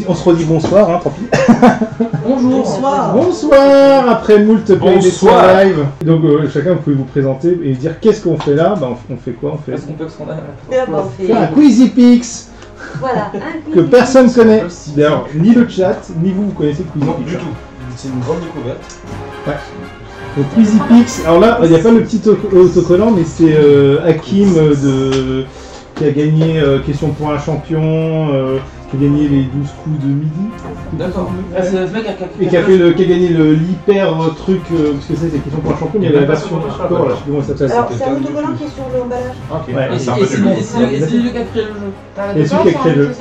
on se redit bonsoir, hein, tant pis. Bonjour. Bonsoir. Bonsoir, après moult play des Bonsoir. live. Donc chacun, vous pouvez vous présenter et dire qu'est-ce qu'on fait là. Bah, on fait quoi? On fait Est-ce qu'on peut qu'on a On faire un Quizy Pix Voilà, que personne connaît. D'ailleurs, ni le chat, ni vous connaissez le Quizy Non, Pix. du tout. C'est une grande découverte. Donc Quizy Pix, alors là, il n'y a pas le petit autocollant, mais c'est Hakim qui a gagné Question pour un champion, qui a gagné les 12 coups de midi. D'accord. Ah, c'est le mec Et qui a gagné l'hyper truc, parce que c'est Question pour un champion, mais il y a la version hardcore, là, je sais plus comment ça s'appelle. Alors, c'est un autocollant qui est sur l'emballage. Ok. Ouais. Et C'est un peu du monde. c'est lui qui a créé le jeu. Et celui qui a créé le jeu.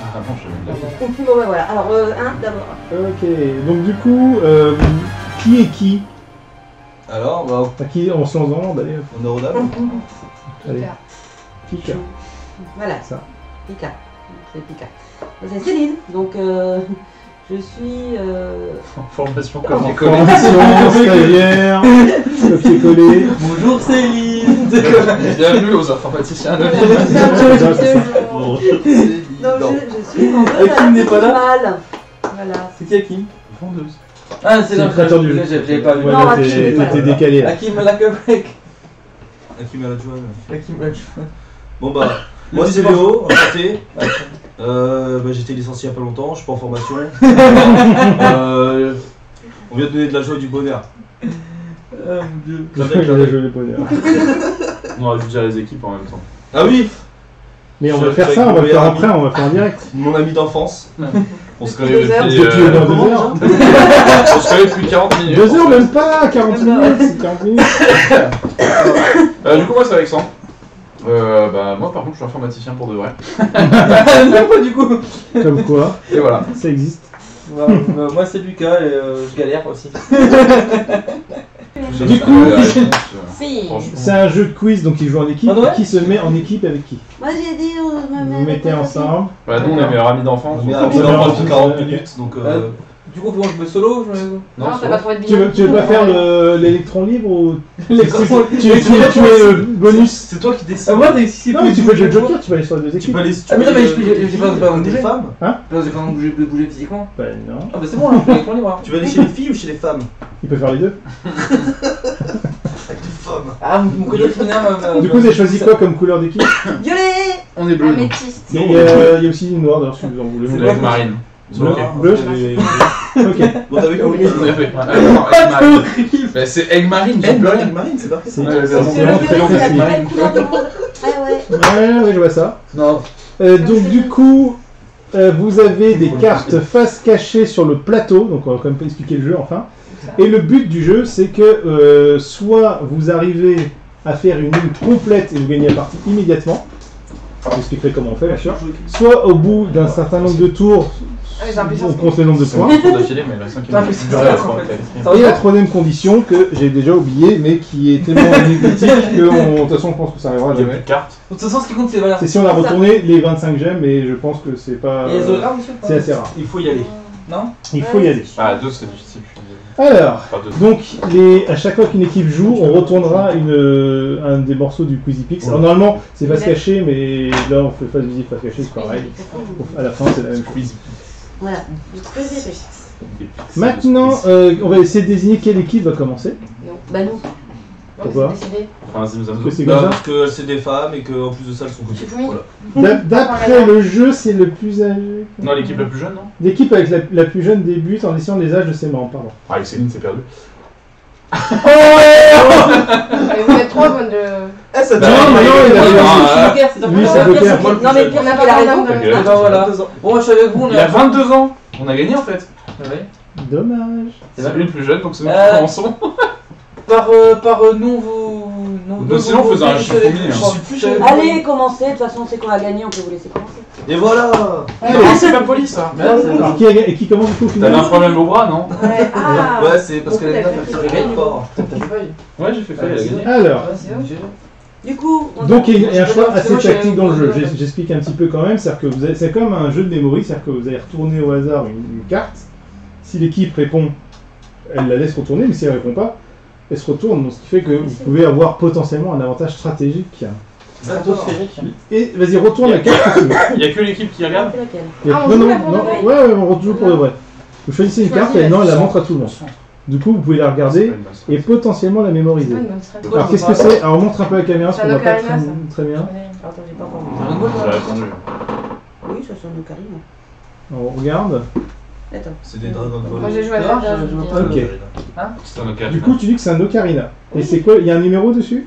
Ah non, je l'ai. Bon, ouais, voilà. Alors, un d'abord. Ok, donc du coup, qui est qui? Alors, bah, À qui on se lance dans l'ordre, allez, on est au dame. allez. Pika. Voilà, Ça. Pika. C'est Pika. C'est Céline, donc je suis. Formation Formation, stagiaire, copier-coller. Bonjour Céline. Bienvenue aux informaticiens de Donc, je suis vendeuse Hakim n'est pas là mal. Voilà. C'est qui Hakim? Vendeuse. Ah, C'est le créateur du jeu. J'avais pas vu. Ouais, Non, là, Hakim, voilà. t'es décalé là. Hakim Lakabrek. Hakim Aladjouan. Hakim Lakabrek. Bon bah, moi c'est Léo, enchanté. J'ai été licencié il y a pas longtemps, je suis pas en formation. On vient de donner de la joie et du bonheur. Oh mon dieu. Je l'ai pas dit. On rajoute déjà les équipes en même temps. Ah oui, Mais on Je va faire fais ça, on va avec le faire mon après, on va faire en direct. mon ami d'enfance. On se connaît Deux heures. depuis. Depuis dans 2 heures. On se fait depuis 40 minutes. 2 heures même pas, 40 minutes, c'est 40 minutes. Du coup, moi, c'est Alexandre. Moi, par contre, je suis informaticien pour de vrai. Non, pas du coup. Comme quoi, Et voilà. ça existe. Moi c'est Lucas et je galère aussi. Du coup, Si. c'est un jeu de quiz, donc il joue en équipe. Ah ouais. Qui se met en équipe avec qui? Moi j'ai dit. Vous vous mettez ensemble. Bah, nous, on est meilleurs amis d'enfance. On est donc ami on est d'enfance ensemble. depuis 40 minutes, donc Du coup, comment je me solo Non, t'as pas trouvé de Tu veux pas faire l'électron libre ou L'électron tu es le bonus? c'est toi qui décides. Ah, moi, si c'est Non mais tu peux jouer le Joker, tu vas aller sur les deux Tu équipes. peux aller. Ah, mais non, mais j'ai pas des bougé. femmes. J'ai pas bouger physiquement. Bah non, Ah, bah c'est bon, là, je l'électron libre. Tu vas aller chez les filles ou chez les femmes? il peut faire les deux. Avec des femmes. Ah, mon côté féminin. Du coup, vous avez choisi quoi comme couleur d'équipe? Violet. On est bleu. nous. Améthyste. Il y a aussi une noire d'ailleurs si vous en voulez. C'est avec Marine. Bleu, Ok. bleu. Ok. Bon, t'as vu comment On a fait. Non, Egg Marine. Bah, c'est Egg Marine, j'ai bleu. Marine, c'est parfait. C'est Ouais, c'est c'est vraiment très C'est la facile. vraie couleur de monde. Ouais. Ouais, je vois ça. Non. Donc du coup, vous avez des cartes face cachée sur le plateau, donc on va quand même pas expliquer le jeu enfin. Et le but du jeu, c'est que soit vous arrivez à faire une ligne complète et vous gagnez la partie immédiatement, je expliquerai comment on fait bien sûr, soit au bout d'un certain nombre de tours, Ah, j'ai l'impression on que compte le nombre de C'est points. un tour d'affilée, mais la cinquième. Ah, mais c'est Ouais, ça, je crois en que fait. t'as écrit. Et la troisième condition que j'ai déjà oubliée, mais qui est tellement anecdotique que de toute façon je pense que ça arrivera Il y a plus jamais. de cartes. De toute façon, ce qui compte, c'est voilà. C'est si on a retourné les 25 gemmes, et je pense que c'est pas. Et les hologrammes, monsieur C'est assez rare. Il faut y aller. Non. Il faut y aller. Ah, 2, c'est difficile. Alors, Pas 2. donc à chaque fois qu'une équipe joue, on retournera un des morceaux du Quizy Pix. Alors normalement, c'est face cachée, mais là on fait face visible, face cachée, c'est pareil. À la fin, c'est la même chose. Voilà. Maintenant, on va essayer de désigner quelle équipe va commencer. Non. Bah non. Pourquoi? C'est décidé. Enfin, c'est nous Parce que c'est Non, comme ça. parce que c'est des femmes et qu'en plus de ça, elles sont C'est connues. fini. Voilà. D'après le jeu, c'est le plus âgé. Non, l'équipe la plus jeune, non? L'équipe avec la plus jeune débute en essayant les âges de ses membres, pardon. Ah, avec Céline, c'est perdu. Allez, vous êtes trois, bonne de. Eh, ça Bah, Non, non, mais non, il a non, raison. C'est Lui, c'est Joker. Non mais Pierre, il a raison. Ok. Et bah voilà. Bon, moi je suis avec vous, on Il est a 22 ans. On a gagné en fait. Ouais. Dommage. C'est lui le plus jeune, donc c'est nous Euh, qui commençons. Par non, vous. Donc, sinon, on faisait un chiffre au milieu, hein. Je suis plus jeune. Allez, commencez. De toute façon, c'est qu'on a gagné, on peut vous laisser commencer. Et voilà. Allez. Non, c'est pas poli ça. Alors, et qui commence du coup au T'avais final? un problème au bras, non? Ouais. Ah. Ouais, c'est parce qu'elle est Beaucoup bien d'activités. fait fort. Ouais, j'ai fait faille, elle a gagné. Alors, Du coup. on- donc il y a un choix assez Moi, j'ai- tactique dans le jeu. J'explique un petit peu quand même. C'est-à-dire que c'est comme un jeu de mémoire, c'est-à-dire que vous allez retourner au hasard une carte. Si l'équipe répond, elle la laisse retourner, mais si elle répond pas, elle se retourne. Donc, ce qui fait que vous pouvez avoir potentiellement un avantage stratégique Stratosphérique. Et vas-y, retourne la carte que tu veux. Il y a que l'équipe qui regarde. C'est laquelle? Il y a- Ah, on non, joue non, là pour de non, vrai. ouais, on joue pour de vrai. Vous choisissez une carte et non, elle la montre à tout le monde. Du coup, vous pouvez la regarder et potentiellement la mémoriser. C'est pas une bonne strat. Alors, qu'est-ce que c'est? Alors, on montre un peu la caméra parce qu'on voit pas Ocarina, très bien. Attends, j'ai pas encore C'est un vu. mot, J'ai répondu. Oui, ça sonne Ocarina. On regarde. Attends. C'est des Dragon Ball. Moi j'ai joué à Non, Zelda. je je vois dis. pas. Ok. C'est un Ocarina. Du coup, tu dis que c'est un Ocarina. Et c'est quoi? Il y a un numéro dessus?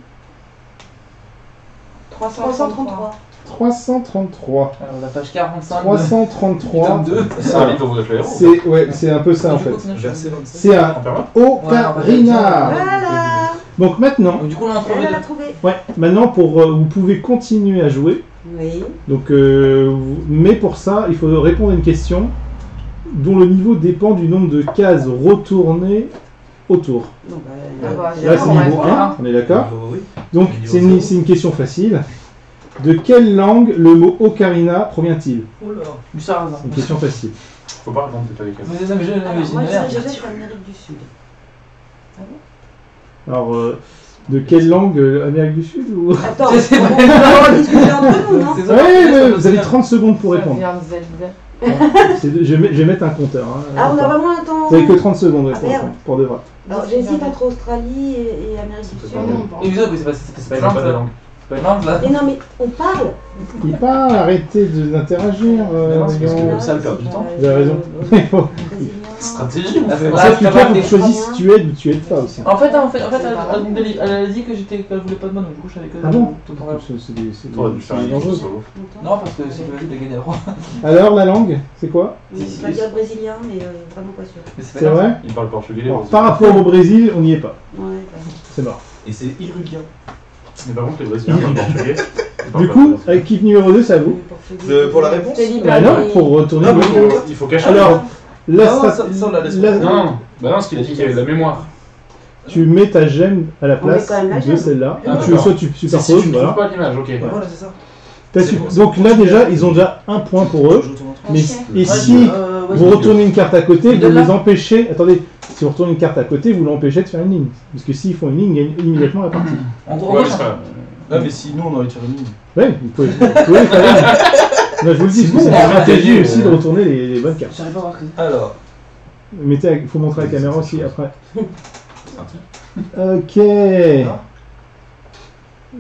333. 333. Alors, la page 45. 333. C'est un livre de héros. C'est un peu ça en fait. Verset 27. C'est un En permanence. Ocarina. Voilà. Donc maintenant, Donc, du coup, on a trouvé Elle deux. l'a trouvé. maintenant vous pouvez continuer à jouer. Oui. Donc, mais pour ça, il faut répondre à une question dont le niveau dépend du nombre de cases retournées autour. Donc, Ah bah, Là, c'est on va niveau voir. 1, on est d'accord? Oui. Donc, Niveau c'est zéro. une question facile. De quelle langue le mot Ocarina provient-il? Oh là. Du Sarrasin. C'est une question facile. Faut pas répondre, c'est pas les cases. Mais non, mais j'ai Alors, j'ai moi, une je merde. dirais que c'est Amérique du Sud. Alors, de quelle langue? Amérique du Sud ou... Attends, C'est on vrai. va en discuter entre nous, non? C'est ça, Ouais, c'est mais ça, vous c'est avez ça. 30 secondes pour Ça répondre. vient de Zelda. Je vais mettre un compteur. Hein. Ah, on a vraiment un temps. Vous avez que 30 secondes ouais, Ah, pour merde. répondre, pour de vrai. Alors, j'hésite entre Australie et Amérique du Sud. Et vous autres, c'est pas une langue, pas ça. de langue. C'est pas une langue, là. Mais non, mais on parle. Il parle, arrêtez d'interagir. Mais non, c'est parce que- voyons. ça, elle perd du temps. Vous avez raison. Brésilien. Stratégie, on Ah, fait. Là, Ça, Lucas, ça faut que va, tu choisisses si tu aides ou tu aides pas aussi. En fait, elle a dit qu'elle voulait pas de moi, donc du coup, je savais que. Ah bon tout le temps. T'aurais dû faire c'est une dangereux. solo. Non, parce que c'est facile de gagner le roi. Alors, la langue, c'est quoi? Oui, je vais dire brésilien, mais vraiment pas sûr. Mais C'est vrai? Il parle portugais. Alors, aussi. par rapport au Brésil, on n'y est pas. Ouais, C'est mort. Et c'est irugien. Mais par contre, les Brésiliens parlent portugais. Ils parlent Du pas coup, portugais. équipe numéro 2, c'est à vous. Pour la réponse Bah non, pour retourner Ah, le bon, jeu. Il faut cacher. Alors, la Non, strat- ça, on la laisse la- pas. Non, non. Bah non, parce qu'il a dit qu'il y avait de la mémoire. tu mets ta gemme à la On met place quand même la de gemme. celle-là. Ah, Tu, d'accord. soit tu Si superposes, tu ne voilà. trouves pas l'image, ok. Voilà, c'est ça. T'as C'est su- bon, c'est Donc bon. là déjà, ils ont déjà un point pour eux. Je retourne entre- Mais Ok. et si vous Ouais, retournez une carte à côté, Mais vous là- les empêchez. Attendez, si vous retournez une carte à côté, vous l'empêchez de faire une ligne. Parce que s'ils font une ligne, ils gagnent immédiatement la partie. En gros, Ouais, mais c'est pas. Ah, mais sinon, on aurait tiré une ligne. Ouais, vous pouvez faire une ligne. Moi, je vous le dis, C'est parce que c'est bon, une on va stratégie gagner, aussi de retourner les bonnes cartes. j'arrive pas à voir ce que c'est. Alors, Il faut montrer la caméra aussi après. Ok.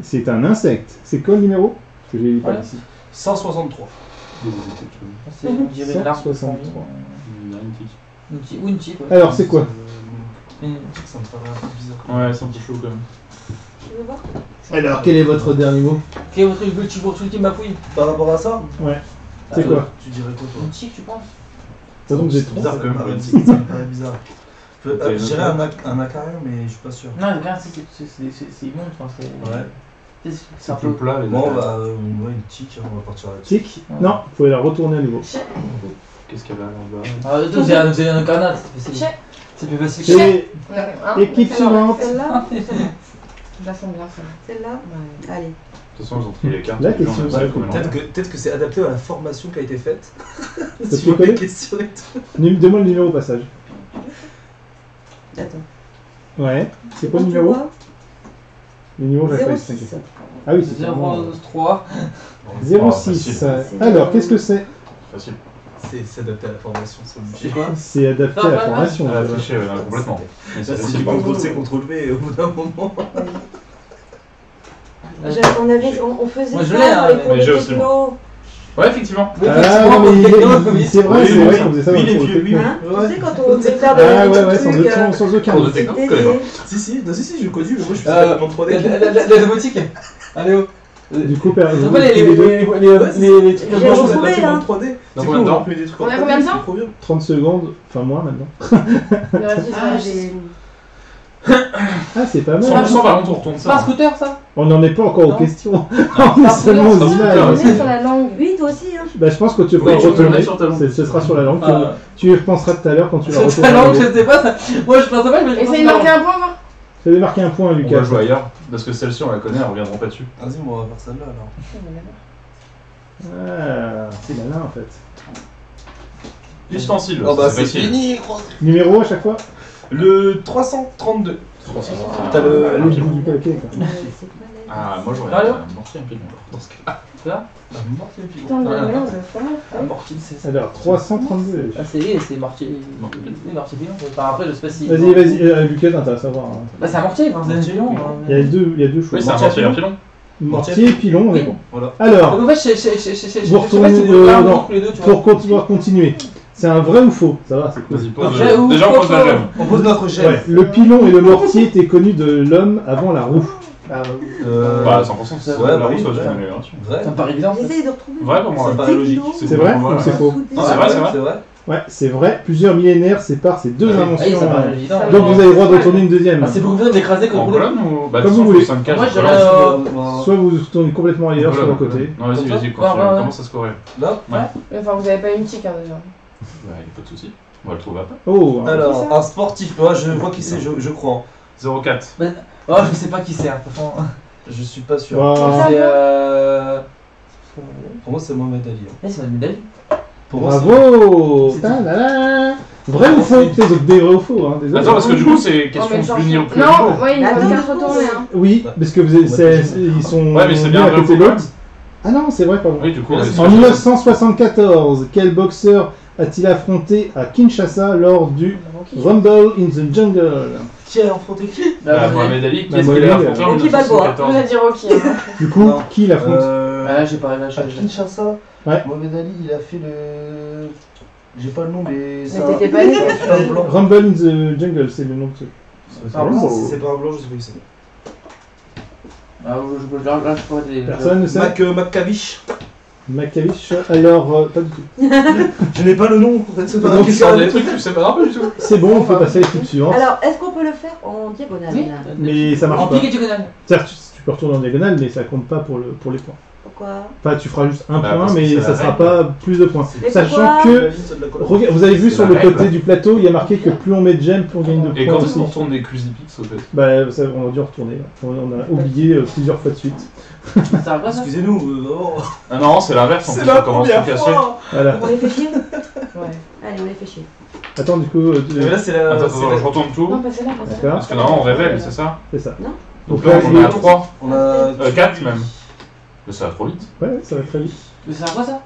C'est un insecte. C'est quoi le numéro? Parce que j'ai lu pas Ouais. ici. 163. C'est, on dirait une larve. 163. Une tique, ou une tique, ouais. Alors, c'est quoi? Une- Ça me paraît un peu bizarre. Ouais, c'est un peu chaud quand même. Tu veux voir? Alors, quel est votre dernier mot? Quel est votre ultime fouille? Par rapport à ça, Ouais. C'est quoi? tu dirais quoi, toi Une tique, tu penses? De toute façon, vous êtes C'est trop. bizarre Ça quand même. me paraît Ça me paraît bizarre. Je dirais un aquarium, mais je suis pas sûr. Non, regarde, c'est immonde, enfin, c'est. Ouais. C'est C'est un un peu peu. plat les Bon, affaires. bah, ouais, une tique, on va partir là-dessus. Tic. Non, vous pouvez la retourner à nouveau. Qu'est-ce qu'il y a là là-bas? Ah, attends, c'est un carnat, c'est plus facile. C'est On a un. équipe suivante. Celle-là? Je la sens bien celle-là. Celle-là? Ouais. Allez. De toute façon, ils ont pris les cartes. La et puis question, on a c'est ça comme un Peut-être que c'est adapté à la formation qui a été faite. tu Sur connais les questions et tout. Demande le numéro au passage. Attends. Ouais. C'est quoi Quand le tu numéro? vois, Le numéro, j'ai pas 06. Ah oui, c'est vraiment- 03. 06. facile. Alors, qu'est-ce que c'est? Facile. C'est adapté à la formation, c'est obligé. C'est quoi? C'est adapté à la formation. Elle a voilà. triché complètement. Mais Là, c'est c'est facile du par contre. contrôle-C, contrôle-V au bout d'un moment. On faisait Moi, je ça l'ai, dans hein, les cours mais de j'ai aussi, techno. Ouais, effectivement. Ah non, mais c'est vrai, c'est vrai qu'on faisait ça dans Oui, le les cours de vieux, oui. techno. Hein Ouais. Tu sais, quand on faisait faire Ah des ouais, petits ouais, trucs, sans aucun Cours de doute. techno, c'était- je connais pas. Si, j'ai connu, mais moi je suis Euh, en 3D. La domotique. Allez, oh. Du coup, père, C'est pas les trucs J'ai comme retrouvé, ça. là. en 3D. Dans C'est combien de cool, temps on fait des trucs On en a 3D, combien de temps c'est trop bien. 30 secondes, enfin moi maintenant. Il reste Ah, juste j'ai. Ah, c'est pas mal. 100% par contre, on retourne C'est pas un ça. scooter, ça? On n'en est pas encore aux Non. questions. On est Par seulement contre, aux c'est images. super, On est sur la langue. Oui, toi aussi, hein. Bah, je pense que tu peux Oui, le tu peux le retourner. mettre sur ta langue. Ce sera sur la langue. Ah. Tu y repenseras tout à l'heure quand tu la Sur ta retourneras. langue, je sais pas. ça- Moi, je pense pas, mais je Essaye de marquer un point, voir. Ça avait marqué un point, On Lucas. va jouer ailleurs. Parce que celle-ci, on la connaît, on reviendra pas dessus. Vas-y, on va faire celle-là alors. Ah, c'est malin en fait. Ustensile, Oh bah c'est c'est facile. fini. Numéro à chaque fois. Le 332. Ah, T'as le. le bout du paquet quoi. C'est pas Ah, moi j'aurais Alors un mortier, un pilon dans ce cas. Mortier le Putain, mais pilon. non, je vais faire. Mortier, c'est ça. Alors, 332. Ah, c'est mortier. Oui, mortier pilon. Enfin, après, je sais pas si. Vas-y, Lucas, t'intéresse à voir. Hein. Bah, c'est un mortier, enfin, c'est un Mortier, pilon. oui. hein. Il y a deux choix. Oui, c'est un Mortier, mortier, un pilon. Mortier et pilon, on est Oui. bon. Voilà. Alors, Donc, en fait, je sais Vous pas retournez, si vous voulez pas non, tous les deux, tu vois. pour pouvoir continuer, c'est un vrai ou faux? Ça va, c'est cool. Vas-y, pose. Vrai ou Déjà, on faux, pose la faux gemme. On pose notre gemme. Ouais, le pilon et le mortier étaient connus de l'homme avant la roue. Ah, Bah, 100%, c'est Ouais, la bah roue, oui, ça ouais. une amélioration. Vrai. ça me paraît évident. J'essaye de retrouver. Vrai pour moi. Ça paraît logique. C'est vrai ou c'est faux? Non, c'est vrai, c'est vrai. C'est vrai. Ouais, c'est vrai. Plusieurs millénaires séparent ces deux Ah, inventions. ça paraît évident. Donc vous avez le droit de retourner une deuxième. Ah, c'est beaucoup plus d'écraser que de En rouler. colonne ou bah, Comme disons, vous voulez. faut 5 cases. Moi, je en dirais, colonne. Soit vous retournez complètement ailleurs, sur le côté. Non, vas-y, Comme vas-y, ça continue. Ouais. Commence à scorer. Là. Enfin, vous avez pas une tic, hein, déjà. Bah, y'a pas de soucis. On va le trouver après. Oh, hein. Alors, un sportif. Moi, je vois qui c'est, je crois. 0,4. Oh, je sais pas qui c'est, hein, franchement. Je suis pas sûr. Wow. C'est Pour moi, c'est Mohamed Ali. hein. Eh, c'est ma médaille. Pour moi, c'est. Bravo. C'est- Ta-da-da. Vrai ou faux? C'est donc des vrais ou faux, hein, désolé. Attends, parce que du coup, c'est Non, question mais de genre, plus ni au plus non, niveau. ouais, il Bah, faut non, bien non, retourner, hein. Oui, parce que ils sont Ouais, mais c'est bien mis à vrai côté ou de faux, l'autre. Ah non, c'est vrai, pardon. Oui, du coup, En on est En 1974, quel boxeur a-t-il affronté à Kinshasa lors du Rumble in the Jungle? Qui a affronté qui? Bah, Mohamed Ali, qui Bah, est-ce qu'il Mohamed a Ali, affronté en Rocky Balboa. On 1974? va dire Rocky. Hein. Du coup, Non. qui l'affronte? Ah, j'ai pas À Kinshasa, Ouais. Mohamed Ali, il a fait le. J'ai pas le nom, mais ça. Mais t'étais pas né, C'est un blanc. Rumble in the Jungle, c'est le nom de ce. C'est un blanc, si c'est pas un blanc, je sais pas qui c'est. Ah, là, je pourrais des. Personne ne sait. McCavish. Maccavish. Alors, pas du tout. Je n'ai pas le nom, en fait, c'est pas Donc, Tu sors des trucs, tu sais pas du tout. C'est bon, on peut passer à l'équipe suivante. Alors, est-ce qu'on peut le faire en diagonale? Oui. Mais ça marche En pas. pique et diagonale. C'est-à-dire, tu peux retourner en diagonale, mais ça compte pas pour les points. Pourquoi? Enfin, tu feras juste un Bah, point, parce que mais c'est ça la sera règle. pas plus de points. Mais Sachant pourquoi que, regarde, vous avez vu C'est sur la le règle. côté du plateau, il y a marqué que plus on met de gemmes, plus on gagne de Et points quand aussi. on retourne des Crucifix, au fait. Bah, ça, on a dû retourner. On a oublié plusieurs fois de suite. Ça va pas ça? Excusez-nous, vraiment. Ah non, c'est l'inverse, en C'est plus, la on commence à première casser. fois. Voilà. On les fait chier? Ouais. Allez, on les fait chier. Attends, du coup, Mais là, c'est la. Attends, c'est attends, la- je retourne tout. Non, passez là, passez là. d'accord, Parce que normalement, on révèle, c'est ça? c'est ça. Non. Donc Donc là, là, on il est est- à 3. On a. 4 même. Mais ça va trop vite. Ouais, ça va très vite. Mais c'est à quoi ça?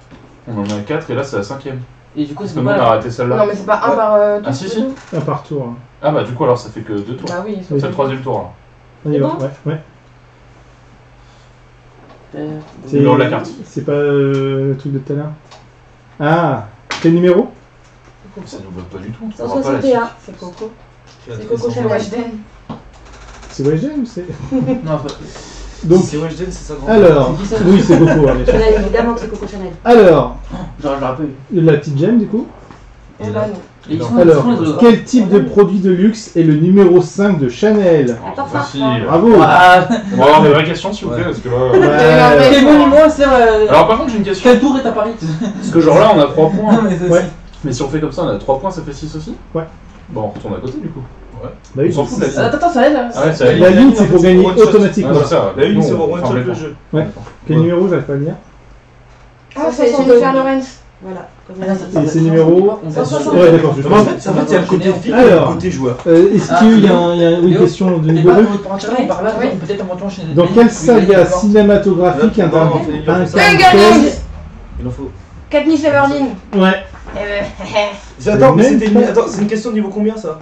On en a 4 et là, c'est la 5ème. Et du coup, Parce c'est que nous, pas on a là. raté Non, celle-là. mais c'est pas un Ouais. par Ah, tour, si, c'est si. tout. Un par tour. Hein. Ah bah, du coup, alors, ça fait que 2 tours. Bah oui, Oui. C'est le 3ème tour, là. On y va, bon ouais. Euh, C'est Numéro de la carte. C'est pas le truc de tout à l'heure. Ah, quel numéro? Ça nous bloque pas du tout. on trouvera pas la 161. C'est Coco. C'est Coco Chanel. Chanel. C'est Weshden ou c'est. Non, pas. Donc, C'est Weshden, c'est ça grand. alors. C'est qui, ça Oui, c'est Coco, hein, bien sûr. Chanel, évidemment que c'est Coco Chanel. Alors, Genre, je l'aurais pas eu. la petite gemme, du coup. Et là, non. Et ils sont Alors, ils sont les quel type de produit de luxe est le numéro 5 de Chanel? Un parfum. Facile. Bravo! Ah, Bon, alors, des vraies questions, s'il vous plaît, parce que là. Ouais. quel monument c'est Alors, par contre, j'ai une question. Quelle tour est à Paris? Parce que, genre là, on a 3 points. Non, mais c'est Ouais. aussi. Mais si on fait comme ça, on a 3 points, ça fait 6 aussi? Ouais. Bon, on retourne à côté, du coup. Bah On oui, s'en fout de la ligne. Attends, ça aide là. Ah ouais, ça la ligne, c'est pour gagner automatiquement. Ah, c'est ça. La une, Bon, c'est pour on one ferme shot les le points. jeu. Quel numéro, j'arrive pas à le lire? Ah, c'est Jennifer Lawrence. Voilà. Comme Ah, elle a ça- dit. Et c'est numéro. On Ça, passe ça, sur- ça. Ouais, d'accord, je En fait, il y a le côté film et Alors. le côté joueur. Est-ce qu'il y a une question de Et niveau pas 2? pour en tirer par là, Oui. peut-être en montant chez Dans quelle saga cinématographique Là, non, incarne il en faut ça. Hunger Games. Il en faut. Katniss Everdeen. Ouais, Attends, mais même c'était pas- attends, c'est une question de niveau combien ça?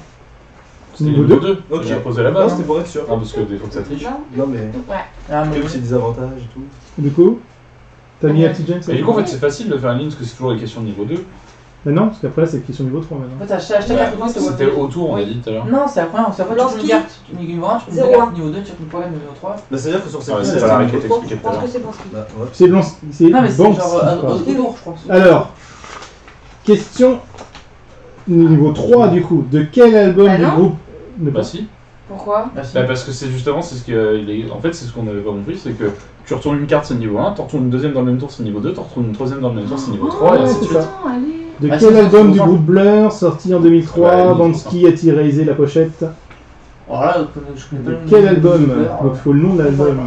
c'est niveau 2. Ok. J'ai posé la Non, base. c'était pour être sûr. Non, parce que des fois que ça triche. Non, mais. Ah, mais Comme c'est des avantages et tout. Du coup, t'as mis la petite gemme, ça? Et du coup, en fait, c'est facile de faire une ligne parce que c'est toujours les questions de niveau 2. Mais non, parce qu'après, c'est question niveau 3 En maintenant. fait, à chaque carte, tu vois. C'était autour, on a dit tout à l'heure. Non, c'est après, tu joues une carte. Niveau 1, tu joues une 0-1. carte. Niveau 2, tu joues une problème. Niveau 3. Bah, c'est-à-dire que sur ces Ouais, quiz, c'est là, pas la niveau règle qui trois. expliquée Je tout à pense l'heure. que c'est bon. Bah, ouais. C'est blanc, c'est Non, mais c'est bon. genre autour, je pense. Alors, question niveau 3 du coup. De quel album Bah du non. groupe ne Bah pas si. Pourquoi? Bah, si. Bah parce que c'est justement, c'est ce que en fait c'est ce qu'on avait pas compris, c'est que tu retournes une carte c'est niveau 1, tu retournes une deuxième dans le même tour c'est niveau 2, tu retournes une troisième dans le même tour c'est niveau 3 et ouais, ainsi de c'est suite. ça. Allez. De Ah, quel c'est album ça, du c'est groupe Blur sorti en 2003 Ouais, Bansky a-t-il réalisé la pochette? Alors là, je connais pas De le nom quel du album? Blur, Donc il faut le nom de l'album.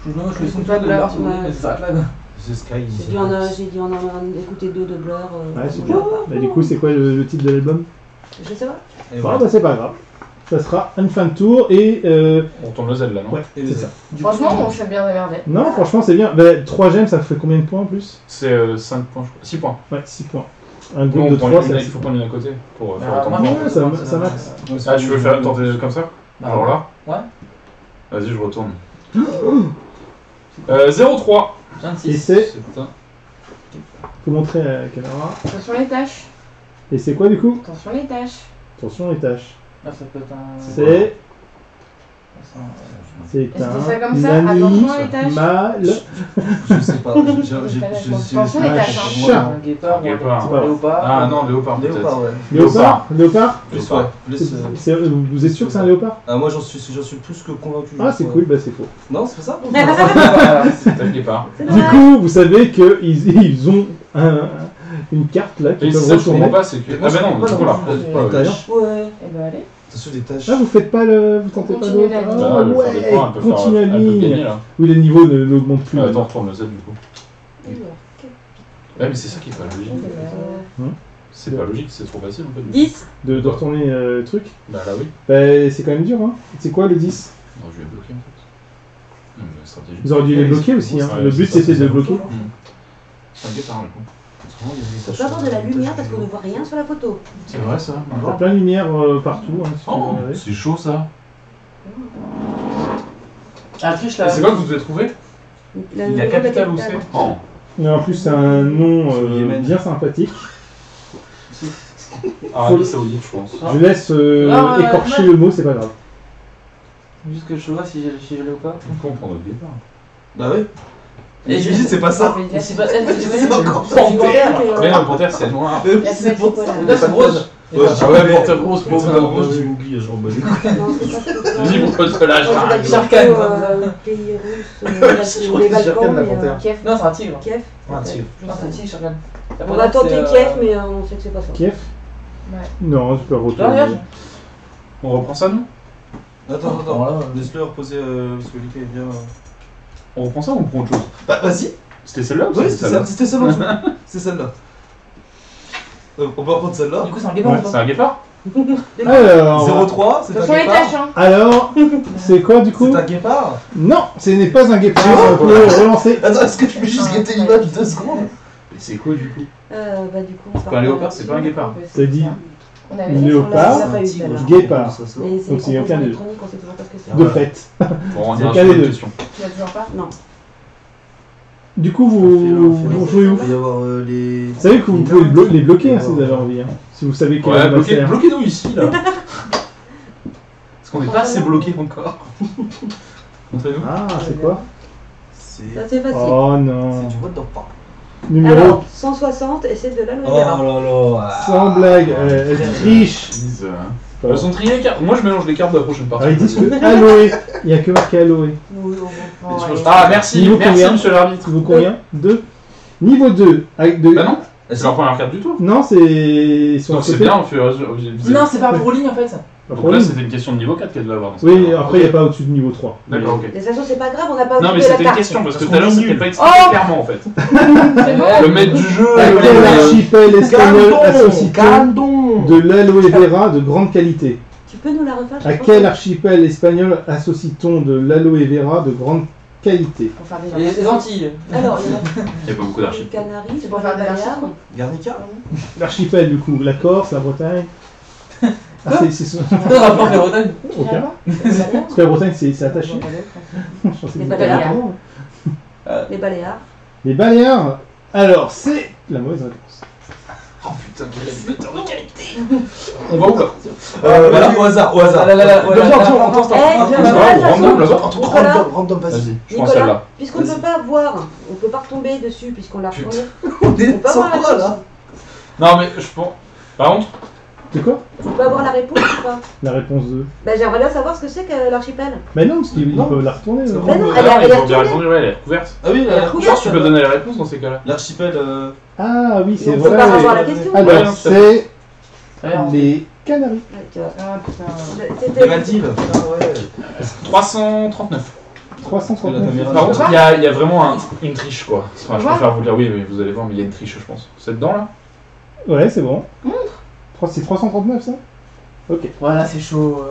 Je connais son Pas de Blur, Blur, si vous voulez, ouais. mais c'est ça, là. The Sky J'ai is dit en écouter deux de Blur. Ouais, je c'est sais bien. pas. Bah, du coup, c'est quoi le titre de l'album? Je sais pas. Et Ah voilà. bah c'est pas grave. ça sera une fin de tour et... On tourne le Z là, non? Ouais, c'est ça. Franchement, on s'est bien démerdé. Non, franchement, c'est bien. 3 gemmes, ça fait combien de points en plus? C'est 5 points, je crois. 6 points. Ouais, 6 points. Un Nous, groupe on de prend 3, une, c'est il faut prendre une à côté pour faire Ah, autant de moi, points. ça max. Ah, tu veux faire tenter comme ça? Bah, Alors là? Ouais. Vas-y, je retourne. 0,3. Et 26. c'est... Putain. Faut montrer à la caméra. Attention les tâches. Et c'est quoi du coup? Attention les tâches. Attention les tâches. Ah, ça peut être un. C'est... C'est Est-ce que un... c'est comme ça? Nani Attention les tâches. mal... Je sais pas. Attention les tâches. hein. Chat. Un guépard, Un guépard. un léopard. Ah non, léopard peut-être. Léopard, ouais. Léopard? Léopard? Plus, ouais. Plus, Vous êtes sûr que c'est un léopard? Ah, moi j'en suis plus que convaincu. Ah, c'est cool, bah c'est faux. Non, c'est pas ça? C'est un guépard. C'est Du dommage. coup, vous savez qu'ils ont une carte là Et qu'ils c'est peuvent ça que je comprends retourner. pas, c'est que. Ah bah non, du coup, on la repose pas. Les ouais. tâches. Ouais. Eh ben allez. Attention des tâches. Ah, vous faites pas le. Vous tentez pas Continue l'autre. la ligne. Bah, Ah elle peut faire des ouais, points, elle peut faire- continue la elle peut ligne. gagner là. Oui, les niveaux n'augmentent plus. Ah, maintenant. attends, retourne le Z du coup. Ouais, mais c'est ça qui est pas logique. C'est pas logique, c'est trop facile en fait. 10. De retourner le truc. Bah là oui. Bah, c'est quand même dur, hein. C'est quoi le 10? Non, je vais bloquer en fait. Stratégie. Vous auriez dû les bloquer aussi, hein. Ouais, Le but c'est ça, c'était c'est de ça. bloquer. C'est un guépard du coup. On peut avoir de la lumière parce qu'on ne voit rien sur la photo. C'est vrai ça. T'as plein de lumière partout, hein, si tu veux Oh, regarder. c'est chaud ça. Ah, triche là. C'est quoi que vous devez trouver? Il La capitale où c'est? Oh. Et en plus, c'est un nom Yémen. bien sympathique. Arabie Saoudite, je pense. Je laisse écorcher le mot, c'est pas grave. Juste que je vois si je l'ai ou pas. Pourquoi on prend notre guépard? Bah oui. Et je me dis, c'est pas ça. Et c'est pas. C'est encore panthère. Mais non, le panthère c'est noir. Mais oui, c'est pour ça. Là, c'est rose. Ouais, Ah ouais, panthère rose, Pour pauvre. ça, moi je dis oublie, j'en bats les couilles. Non, c'est pas ça. Vas-y, pourquoi je te lâche? Moi, je vais dire Sharkan, plutôt, quoi. pays russe, Je crois les que c'est Balkans, Sharkan, la mais, panthère. Kiev. Non, c'est un tigre. Kiev. Un tigre. Non, c'est un tigre, Sharkan. On va tenter Kiev, mais on sait que c'est pas ça. Kiev? Ouais. Non, je peux Là, retourner. regarde. On reprend ça nous? Attends, Voilà. laisse-le reposer parce que Lucas est bien. On reprend ça ou on prend autre chose? Bah vas-y. C'était celle-là ou Oui, c'était celle-là? c'était celle-là. C'est celle-là. On peut reprendre celle-là. Du coup, c'est un guépard ou C'est pas? un guépard? Alors, 03, c'est un Attention les guépard. tâches. hein. alors, c'est quoi du coup? C'est un guépard. Non, ce n'est pas un guépard. Oh, On peut relancer. Attends, est-ce que tu peux juste guetter l'image 2 secondes? Mais c'est quoi du coup? Bah du coup. C'est pas un léopard, c'est pas un guépard. T'as dit On avait On léopard, l'a pas eu, celle-là. guépard. Mais c'est Donc, c'est une aucun des deux. électronique, on sait toujours pas ce que c'est. De fait. Bon, on C'est ira qu'un sur des une deux. question. Tu l'as toujours pas? Non. Du coup, vous jouez où? Il va y avoir les. Vous savez que vous pouvez les bloquer hein, si vous avez envie. Hein. Si vous savez quel Ouais, adversaire. bloquez-nous ici là. Parce qu'on n'est pas assez bloqué encore. Montrez-nous. Ah, c'est quoi? C'est. Ça c'est facile. Oh C'est non. du what the fuck. Numéro Alors, 160 et c'est de l'aloe Oh vera. là là. sans blague. Elle triche. Elles sont triées les cartes. Moi je mélange les cartes de la prochaine partie. Alors, ils disent que aloe. Il n'y a que marqué aloe. Oui, on va- Ouais. Ah merci, Niveau merci combien? monsieur l'arbitre. Ça vaut combien? 2. Niveau 2. Avec de... Bah non, c'est leur première carte du tour. Non, c'est. Sur Donc un c'est côté. bien, on fait. Non, c'est pas pour ligne en fait. Pas Donc pour là lui. c'était une question de niveau 4 qu'elle devait avoir. dans ce Oui, cas-là. après, il n'y a pas au-dessus de niveau 3. D'accord, ok. De toute façon, c'est pas grave, on n'a pas Non mais occupé c'était la une carte. question parce que Parce tout à l'heure qu'on est c'était nul. pas expliqué Oh clairement en fait. C'est bon. Le maître du jeu. À quel archipel espagnol associe Candon. de l'aloe vera de grande qualité? Tu peux nous la refaire? À quel archipel espagnol associe-t-on de l'aloe vera de grande qualité? Pour faire des Les Antilles. Alors, il y a Il y a pas beaucoup les d'archives. Canaries, C'est pour faire des Baléares. archives. Garnica. L'archipel, du coup, la Corse, la Bretagne. Ah, c'est Le rapport de Bretagne. aucun. Finalement, Parce que la Bretagne, c'est attaché. Je pensais que Les c'était Baléares. pas Les Baléares. Les Baléares. Alors, c'est la mauvaise réponse. Oh putain, quel émetteur de qualité. On va où là? Voilà, au hasard, au hasard. Ah là là là, voilà, Viens, là. viens, on tente. Eh, Ça va, random là-bas. Nicolas. Random, vas-y. Vas-y, je prends Nicolas, celle-là. puisqu'on ne peut pas voir, on peut pas retomber dessus puisqu'on l'a retourné. On est On peut sans avoir la quoi là? réponse. Non mais je pense. Par contre, C'est quoi? On peut avoir la réponse ou pas? La réponse 2. Bah j'aimerais bien savoir ce que c'est que l'archipel. Mais non, parce qu'ils Non. peuvent la retourner. C'est là. Ben non, bon. elle est ils ont bien retournée. répondu, ouais, elle est recouverte. Ah oui, Elle est Je recouverte. pense que tu peux donner les réponses dans ces cas-là. l'archipel. Ah oui, c'est On peut pas vrai. avoir la question. Ouais, Alors, non, c'est Regarde. les Canaries. Ouais, tu vois. Ah putain. Les C'était. Maldives. Ah ouais. 339. 339. Par contre, il y a vraiment une triche quoi. Enfin, je préfère vous le dire, oui, mais vous allez voir, mais il y a une triche, je pense. C'est dedans là? Ouais, c'est bon. C'est 339 ça? Ok. Voilà, c'est chaud.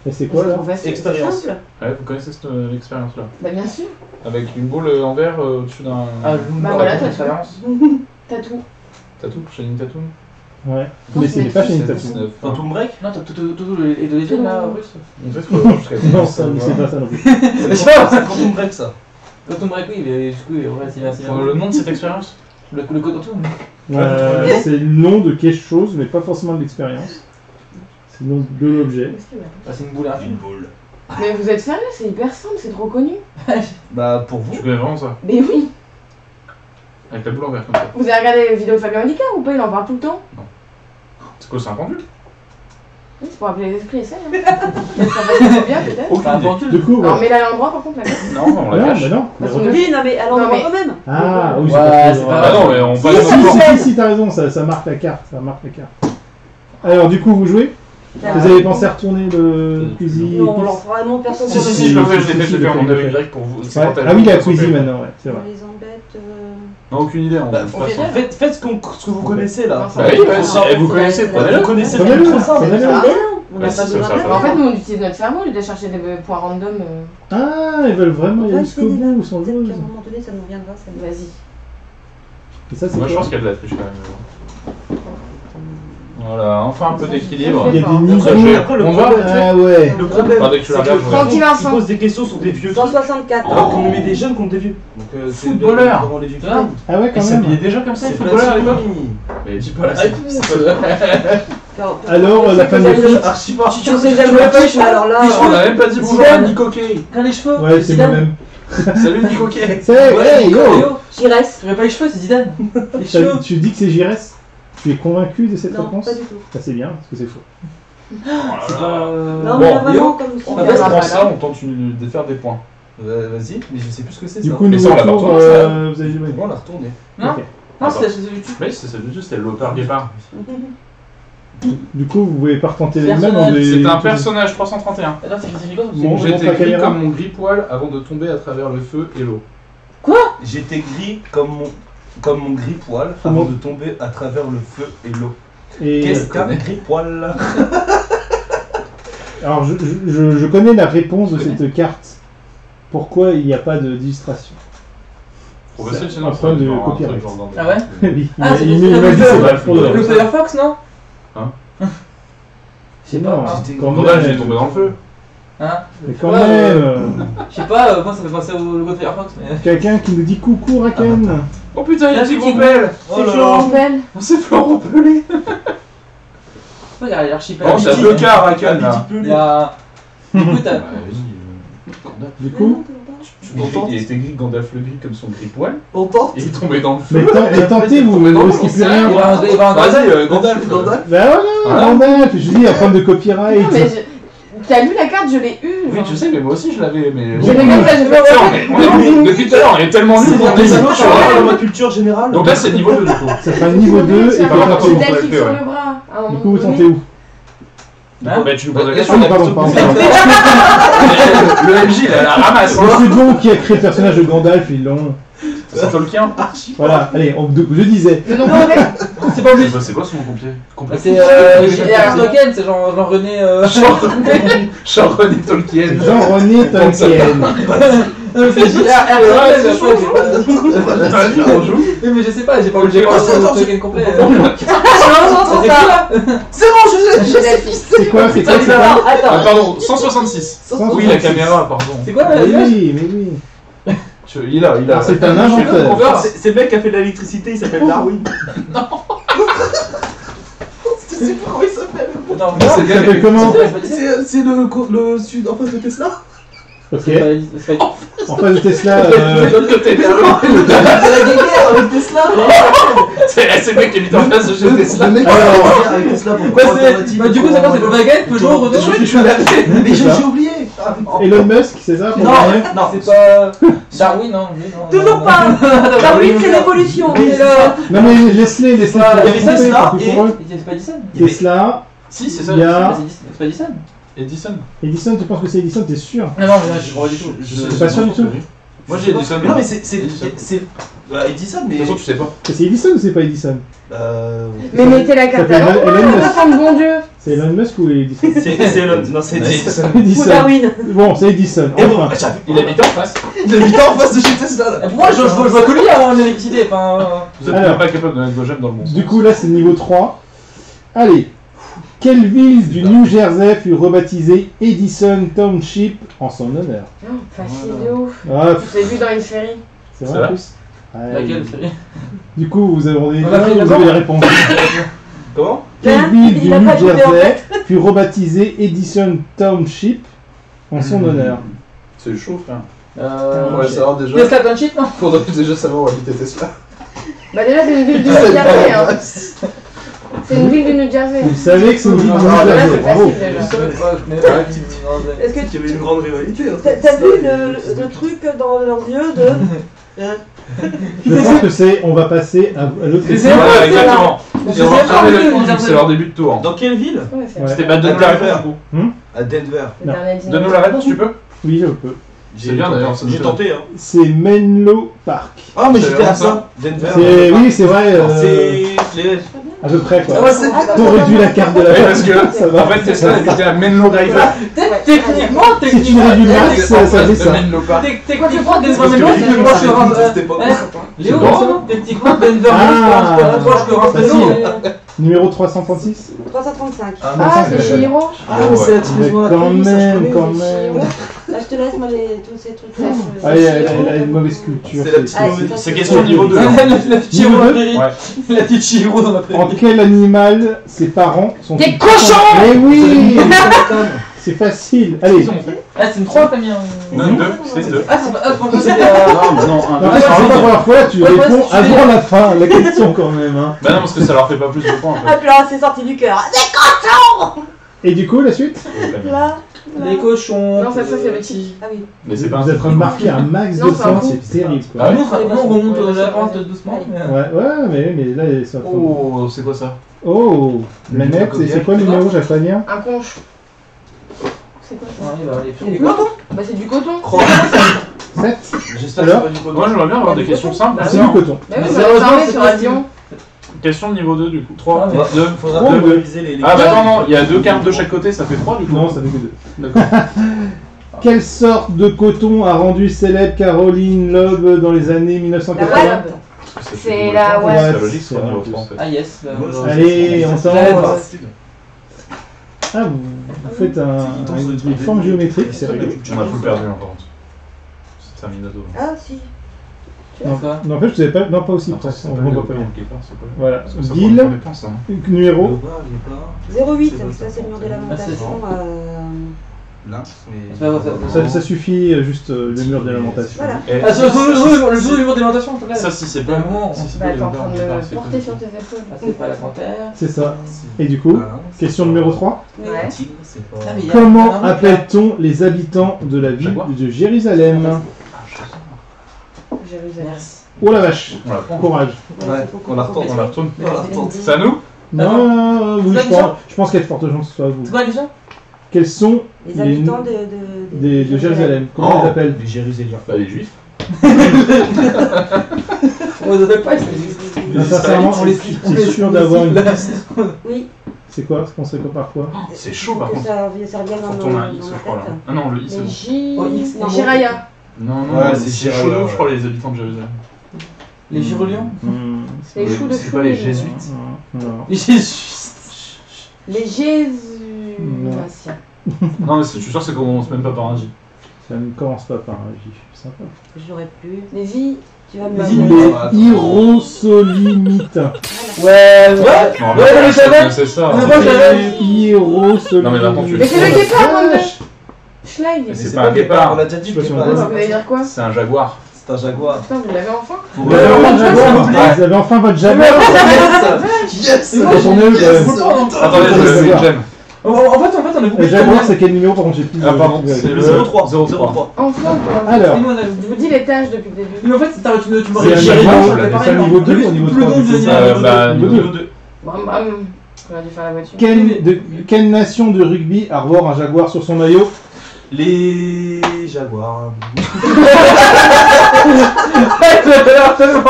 Et c'est quoi là? Expérience. Simple. Ouais, vous connaissez l'expérience là. Bah bien sûr. Avec une boule en verre au-dessus d'un. Ah, Bah voilà, t'as l'expérience. T'as tout. Tatou, Shining Tattoo. Ouais. Mais c'est pas fini Tattoo. 19. Quantum Break. Non, t'as tout et de l'été là, russe. En fait, faut voir jusqu'à Non, ça, c'est pas ça non plus. Je sais pas. C'est Quantum Break ça. Quantum Break, oui, mais du coup, ouais, c'est bien. Le nom de cette expérience. Le Quantum. C'est le nom de quelque chose, mais pas forcément de l'expérience. C'est le nom de l'objet. Ah, c'est une boule Une infime. boule. Mais vous êtes sérieux, c'est hyper simple, c'est trop connu. Bah pour vous. Tu connais vraiment ça? Mais oui. Avec la boule en verre comme ça. Vous avez regardé les vidéos de Fabien Olicard ou pas? Il en parle tout le temps. C'est quoi, c'est un pendule? Oui, c'est pour appeler les esprits, essaye. Hein. Ça va être bien peut-être. Aucune Enfin, idée. pendule. Du coup, Alors ouais. mets-la à l'endroit par contre, là. Non, on la Non, cache. bah non. Parce Mais qu'on regarde. Oui, non, mais à l'endroit mais- quand même. Ah, oui, Ouais, j'ai c'est compris. pas- Ah non, mais on passe Si, dans le si, t'as raison, ça marque la carte. Ça marque la carte. Alors, du coup, vous jouez? Vous avez pensé à retourner le Quizy? Non, alors vraiment personne Si, ne si, je le fais, je l'ai fait, Si, je l'ai fait si, en si, modèle si. Y pour vous. C'est Ouais. quand elle- Ah oui, il y a elle Quizy s'en fait. maintenant, ouais, c'est On vrai. les embête. Non, aucune idée, on Bah, passe. faites ce que vous connaissez là. Non, Bah oui, vas-y, et vous connaissez, prenez-le. Vous connaissez le Prenez-le, truc trop simple. prenez-le. Mais non, on n'a Ouais, pas c'est besoin ça, de ça En faire. fait, nous on utilise notre cerveau au lieu de chercher des points random. Ah, ils veulent vraiment y aller jusqu'au bout, sans Peut-être jouer. qu'à un moment donné, ça nous reviendra. Ça nous... Vas-y. Et ça, c'est Moi, je quoi? pense qu'il y a de la triche quand même. Voilà, enfin un peu d'équilibre. Il y a des Après, niveaux. après, le On va. problème, Ah ouais. le problème, Enfin, dès que tu la c'est que regardes, Tranquille, ils Vincent. posent des questions sur des vieux trucs, 164. alors qu'on met des jeunes contre des vieux. Donc c'est Footballeur. devant les vieux qui Ah. gagnent. Ah ouais, Ils quand s'habillaient même. déjà comme ça, les C'est footballeurs à l'époque. Platini. Mais dis pas la Alors, la femme de foot. Archi pas. Tu sais jamais le push, mais alors là. On a même pas dit bonjour à Nico Kay. Regarde les cheveux. Ouais, c'est Zidane. moi-même. Salut Nico Kay. C'est, hey, yo! J'y reste. Tu vois pas les cheveux, c'est Zidane. Les cheveux. Tu dis que c'est Jires? Tu es convaincu de cette Non, réponse? pas du tout. Ça, c'est bien, parce que c'est faux. C'est pas. Non, Bon, mais là, vraiment, Léo, comme on En va fait, pas pour se ça, on tente de faire des points. Vas-y, mais je sais plus ce que c'est Du ça. coup, Mais ça, nouveau on l'a pas tour, retourné, ça. vous avez joué. Bon, on l'a retourné. Non, Ok. non, c'est YouTube. Oui, c'est juste, c'est le Lopard Guépard. Du coup, vous pouvez pas retenter les mêmes. Personnage. C'est un personnage 331. Attends, c'est quoi Bon, montre J'étais la gris caméra. comme mon gris poil avant de tomber à travers le feu et l'eau. J'étais gris comme mon gris poil avant de tomber à travers le feu et l'eau. Et Qu'est-ce qu'un gris poil? alors, je connais la réponse de cette carte. Pourquoi il n'y a pas d'illustration? Professeur, C'est sinon, un problème de genre un truc copyright. genre dans des- Ah ouais Oui, Ah, c'est il m'a dit c'est pas pour de Le vrai. Firefox, non C'est non, J'étais quand Dommage, il est même. tombé dans le feu. Hein Mais quand Ouais, même. Je sais pas, moi ça fait penser au logo de Firefox, mais. Quelqu'un qui nous dit coucou Raken. Oh putain, il y a La des petite Groupel. Oh C'est là Florent là. Belle. C'est Florent Pelé. Regarde, l'archipel. Oh, t'as deux cas, Rakan, là. Il y a. Écoute, Ouais, Du coup, il était gris, Gandalf le gris comme son gris poil. On tente. Et il est tombé dans le mais feu. tentez, vous Mais non, ne risquez on plus sait rien. il va en Vas-y, Gandalf. Gandalf. Bah voilà, Gandalf, je dis, un problème de copyright. Non, mais t'as lu la carte, je l'ai eue. Oui, tu sais, mais moi aussi je l'avais. Mais... J'ai fait comme ça, j'ai fait Tu sais, ouais. on est depuis tout à l'heure, on est tellement nuls qu'on est C'est niveau quoi sur dans ma culture générale? Donc là, c'est le niveau 2 du coup. Ça fera niveau 2 et C'est par un contre, petit on date peut fixe le sur faire, le bras. À un du moment coup, vous donné. tentez où? Bah, tu nous poses la Bah, question. Pardon, pardon. Le MJ, il a la ramasse. Le second qui a créé le personnage de Gandalf, ils l'ont. C'est Tolkien. Voilà, allez, je disais. Le nom complet. C'est pas obligé. C'est quoi son nom complet? Bah, c'est Tolkien, c'est genre René. Jean-René Tolkien. Jean-René Tolkien. C'est J.R.R. On joue. Mais je sais pas, j'ai pas obligé de Attends, Tolkien complet. Non, non, C'est ça. quoi C'est bon, J'ai la fiche. C'est quoi? C'est quoi? Alors, Ah, attends. pardon, 166. Oui, la caméra, pardon. C'est quoi Mais la image oui, mais oui. Il a. Alors, c'est un inventeur. C'est le mec qui a fait de l'électricité, il s'appelle Darwin. C'est pas comment il s'appelle. Attends, C'est Ça s'appelle comment? C'est le sud en face de Tesla. Ok. C'est pas. En face de Tesla, De l'autre côté de la rue. la guerre avec Tesla. C'est le mec qui habite en face de chez Tesla. Le mec qui a fait la guerre avec Tesla pour Bah, alternative. du coup, c'est quoi? C'est Volkswagen, Peugeot, Renault? Mais j'ai oublié. Elon Musk, c'est ça? pour Non, dernier non, c'est pas. Darwin, non, lui, non. Toujours non, pas. non. Darwin, c'est l'évolution. Oui, C'est c'est là. ça. Non mais laisse-les Il y avait Tesla c'est et- pour eux. C'est pas Edison? Tesla, Si, c'est ça. il y a C'est pas Edison? Edison. Edison, tu penses que c'est Edison, t'es sûr? Non, non, mais là, je crois du tout. C'est pas sûr du tout. Moi j'ai Edison. Non, mais c'est Edison. Edison, mais. De toute façon, tu sais pas. C'est Edison ou c'est pas Edison? Mais mettez la carte Ça à s'appelle l'endroit, Elon Musk. enfant de bon Dieu. C'est Elon Musk ou Edison? C'est Elon. Non, c'est Edison. Ou Edison. Darwin. Bon, c'est Edison. Et bon, Enfin. Il habite en face. Il habite en face de chez Tesla là. Pourquoi je vois que lui a l'électricité, enfin. Vous êtes Alors. même pas capable de mettre vos gemmes dans le bon sens. Du coup, là, c'est le niveau 3. Allez. Quelle ville du New Jersey fut rebaptisée Edison Township en son honneur? Non, facile de ouf. Ah, Je l'ai vu dans une série. c'est C'est vrai en vrai plus. Ouais. Laquelle série? Du coup, vous avez, On a pris vous avez d'accord. les réponses. Comment? Quelle Hein ville du Il a New pas écouté, en Jersey fut rebaptisée Edison Township en son honneur? C'est chaud, frère. On va savoir déjà. Tesla Township, non? Faudrait déjà savoir où habiter Tesla. Bah déjà, c'est une ville du New Jersey. Hein. C'est une ville du New Jersey. Vous savez que c'est une ville du New Ah, là, Jersey, c'est bravo. facile déjà. Est-ce que Il y avait une grande rivalité. Hein. t'as vu le truc dans leurs yeux de. Je pense que c'est. On va passer à l'autre C'est question. vrai. Voilà, exactement. Je Et on va sais pas regarder où le c'est, film, New c'est leur début de tour. Dans quelle ville? Ouais, c'est Ouais. C'était pas donne-nous la réponse, du coup. À Denver. le dernier dinosaure. Donne-nous la réponse, tu peux. Oui, je peux. C'est bien d'ailleurs, ça J'ai nous tenté, hein. C'est Menlo Park. Ah, mais C'est j'étais à vraiment ça. Denver. C'est, oui, c'est vrai. C'est les. À peu près quoi. Ah ouais, c'est. T'aurais dû la carte de la Oui, parce que, ça va. en fait, Tesla était à Menlo Driver. Techniquement, Si tu aurais dû Max, ça fait ça. Menlo Park. Techniquement, Denver, Parce que Menlo, les c'est plus proche que Ram- c'était pas Léo, C'est bon, techniquement, Denver, Ah, c'est plus proche que Ram- facile. Menlo. Numéro 336. 335. Ah, c'est Chihiro. Ah, mais c'est la petite Mais maison à quand Paris, ça, je même, connais. quand même. Là, je te laisse, moi, tous ces trucs-là. je- Ah, elle a une mauvaise culture. C'est la petite Ah, mauvaise- c'est C'est ça, question niveau 2. La petite Chihiro dans la prairie. Ouais. La petite Chihiro dans la En prairie. quel animal ses parents sont Des cochons. Mais oui. C'est facile. Allez. Ah, c'est une 3, t'as mis un. Donne deux, c'est deux. Ah, c'est pas. Ah, je pensais que c'était. Non, mais non, Non, un là, c'est pas la première fois, tu Ouais, réponds ouais, c'est- avant la fin, la question quand même. Hein. Bah non, parce que ça leur fait pas plus de points en Ah, fait. là, c'est sorti du cœur. Et du coup, la suite? Là. Les cochons. Non, ça, c'est le petit. Ah oui. Mais c'est pas Vous êtes en train de marquer un max Non, de c'est un points, coup. c'est terrible quoi. Ah oui. On remonte la pente doucement. Ouais, mais là, ça. Oh, c'est quoi ça? Oh, la nette, c'est quoi le numéro, Jafania? Un conche. C'est quoi ça? Ouais, bah, les C'est du filles. coton. Bah, c'est du coton. 7. J'espère que c'est pas du Moi coton. j'aimerais bien avoir des questions simples. Bah C'est Non. du coton. Bah oui, Mais on va sérieusement, parler c'est sur pas la Dion. Question niveau 2 du coup. 3, Ah, mais 2. Faudra Trois, bien deux. réviser les. Ah bah attends, non, il y a deux cartes de chaque côté, ça fait 3 du coup. Non, ça fait que 2. D'accord. Quelle sorte de coton a rendu célèbre Caroline Loeb dans les années La 1980? Wallab. C'est la Ouais, ouais. c'est la logique, c'est pas niveau 3 en fait. Ah, yes. Allez, on Ça, tente. c'est la- Ah, vous faites une forme géométrique, c'est rigolo. On a tout perdu encore. C'est Terminator. Ah, si. Non, Quoi non, en fait, je savais pas, non, pas aussi Attends, proche, ça on s'appelle voit pas bien. quelque part, c'est quoi? Voilà, Parce que ça ville, prend des points, ça, hein. numéro, 08, C'est pas ça ça. c'est le mur de lamentation. Là, C'est pas ça. ça suffit, juste le mur de lamentation. Voilà. Eh, Ah, le jour du mot d'alimentation, s'il te plaît. Ça, si c'est Un pas moment. si c'est Bah, pas t'es en les train de barres, me c'est porter pas- sur tes épaules. Ah, c'est pas la panthère. C'est ça. Et du coup, question numéro 3. Oui. Ouais. c'est pas. Ah, mais il y a- Comment il y a un truc, appelle-t-on les habitants de la ville Jaguar. de Jérusalem? Ah, je sais pas. Jérusalem. Merci. Oh la vache, On la prend. courage. Ouais, on la retourne. On la retourne. On la retourne. C'est à nous? Non, oui, C'est pas je pense qu'il y a de fortes chances que ce soit vous. C'est quoi déjà? Quels sont Les habitants de Jérusalem? Comment on les appelle? Les Jérusaléens. Bah les juifs. On les appelle pas, Non, sincèrement, on les c'est sûr d'avoir une piste. Oui. C'est quoi? On sait quoi par quoi? C'est chaud par Que contre. ça revienne Faut dans tourner un ma X, je tête. crois là. Ah non, le I c'est Les bon. J. Oh, X, non. Les Jiraya. Non, non, Ouais, c'est c'est chelou, Jérusalem. je crois, les habitants de Jérusalem. Les Gyroliens? Les choux de C'est chou. pas les jésuites. Non. Les Jésus. Les Jésumaciens. Non, mais je suis sûr que ça commence même pas par un J. Ça ne commence pas par un J. Sympa. J'aurais pu. Les I. Tu vas me Vas-y, le Les Hiérosolimites. Ouais, ouais. Non, Ouais, mais mais je savais. c'est ça. Mais moi, je l'avais. Les Hiérosolimites. Non, mais maintenant, tu Mais c'est le guépard, Ah, moi. Schleig. Mais c'est pas un guépard. On a déjà dit Je sais pas si on guépard. peut. Vous allez dire quoi? C'est un jaguar. C'est un jaguar. Putain, vous l'avez enfin? Vous avez enfin votre Jaguar. Ah, vous avez enfin votre Jaguar. Yes. Retournez quand même. Attendez, je vais Jaguar. une gemme. En fait, on a Le beaucoup Jaguar, c'est quel numéro? Par contre, j'ai plus. Ah, pardon, j'ai plus- c'est Le le 03. 03. Enfin, quoi. Alors, Je vous dis les tâches depuis le début. Mais en fait, tu me c'est un réfléchis. niveau- c'est un niveau 2 ou niveau 3? Bah, Niveau niveau 2. Bam bam. On a dû faire la voiture. Quelle nation de rugby arbore un jaguar sur son maillot? Les Jaguars.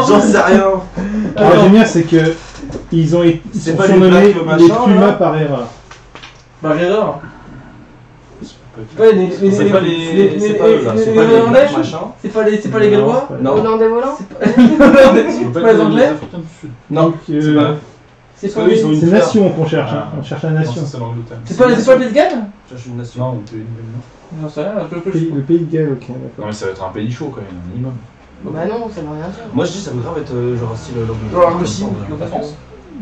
J'en sais rien. Alors, j'aime bien, c'est que ils sont C'est pas les surnommés Blacks, les machin, Pumas là par erreur. Bah, j'adore. C'est Ouais, les C'est pas les. C'est pas eux là, c'est pas les Hollandais. machins. C'est pas les Gallois. pas- Non. Hollandais volant. C'est pas les Anglais. Africains du Sud. Non, Donc, c'est pas eux. C'est Parce que eux, ils ont une c'est fleur. nation qu'on cherche, hein. Ah. On cherche la Non, nation. ça, c'est l'Angleterre. C'est pas le Pays de Galles. Je cherche une nation. Non, ou Pays de Galles, non. Non, c'est rien. Le pays de Galles, ok, Non, d'accord. mais ça va être un pays chaud quand même, un minimum. Bah non, ça veut rien dire. Moi je dis ça veut grave être genre un style l'Angleterre. Genre la Russie. La La France.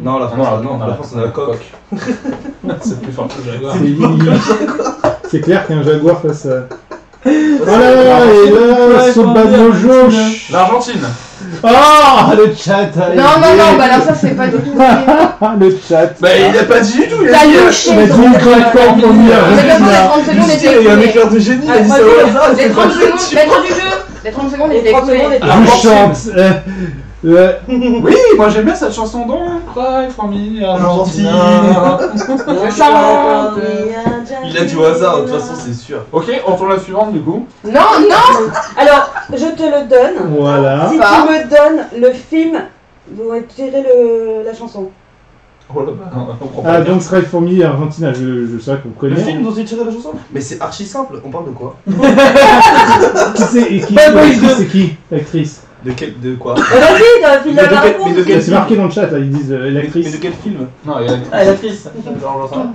Non, la France, non, la France, on a la coque. C'est plus fort que le Jaguar. C'est clair qu'un jaguar face à. Voilà, et là, Sobano Josh. L'Argentine. Ah, le chat. Non, non, non, bah alors ça c'est pas du tout. Ah, le chat. Bah, il a pas dit du tout, il a T'as dit. louché. Il a dit correctement pour Mais d'abord, les dire. 30 secondes Il étaient y a un écoulées. éclair de génie, il a dit ça Ah, au hasard. Les 30 secondes, maître du jeu. Les 30 secondes Les étaient 30 secondes écoulées. étaient- Je chante. Oui, moi j'aime bien cette chanson. Don't cry for me, Argentine. Je chante. Il a dit au hasard, de toute façon, c'est sûr. Ok, on tourne la suivante du coup. Non, non. Alors, je te le donne. Voilà. Si tu Pas. me donnes le film, vous retirez la chanson. Oh là bas, on prend Ah, pas donc Cry for Me, Argentina, je sais qu'on Le connaît. film dont il tirait la chanson. Mais c'est archi simple, on parle de quoi? Qui c'est et qui Bad Boys l'actrice, 2. c'est qui l'actrice? De quoi? Vas-y, t'as un film Mais à de la quel- réponse. mais de quel- C'est marqué dans le chat, là, ils disent Mais l'actrice. de quel film? Non, il y a. Ah, l'actrice. Genre, j'en sais rien.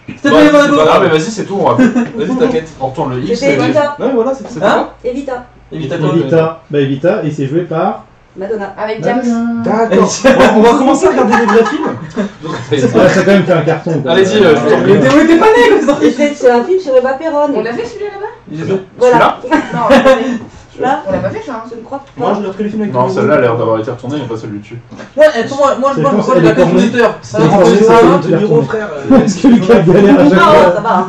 C'était Bah, pas les c'est pas Monaco. grave, mais vas-y, c'est tout, on va. Vas-y, t'inquiète. On retourne le X. C'était et- Evita. Non, mais voilà, c'est Hein? Evita. Evita-toi. Evita. Bah, Evita, et c'est joué par. Madonna. Avec James. Madonna. D'accord. On va commencer à regarder les vrais films. Ah, ça a quand même fait un carton. quoi. Allez-y, je vous en prie. Mais t'es pas né, quoi. Et c'est un film sur Eva Perron. On l'a fait celui-là là-bas Voilà. Non, on l'a pas fait. Là, On l'a pas fait ça. hein. je ne crois Moi, pas. je repris le film avec Non, Tony celle-là a l'air Romo. d'avoir été retournée, mais pas celle du dessus. Ouais, attends, moi je C'est pense bon, que elle la est carte tournée. auditeur. C'est bon, c'est Ah, bon. Tony Romo, frère. Est-ce que Lucas galère à chaque Non, fois ça va.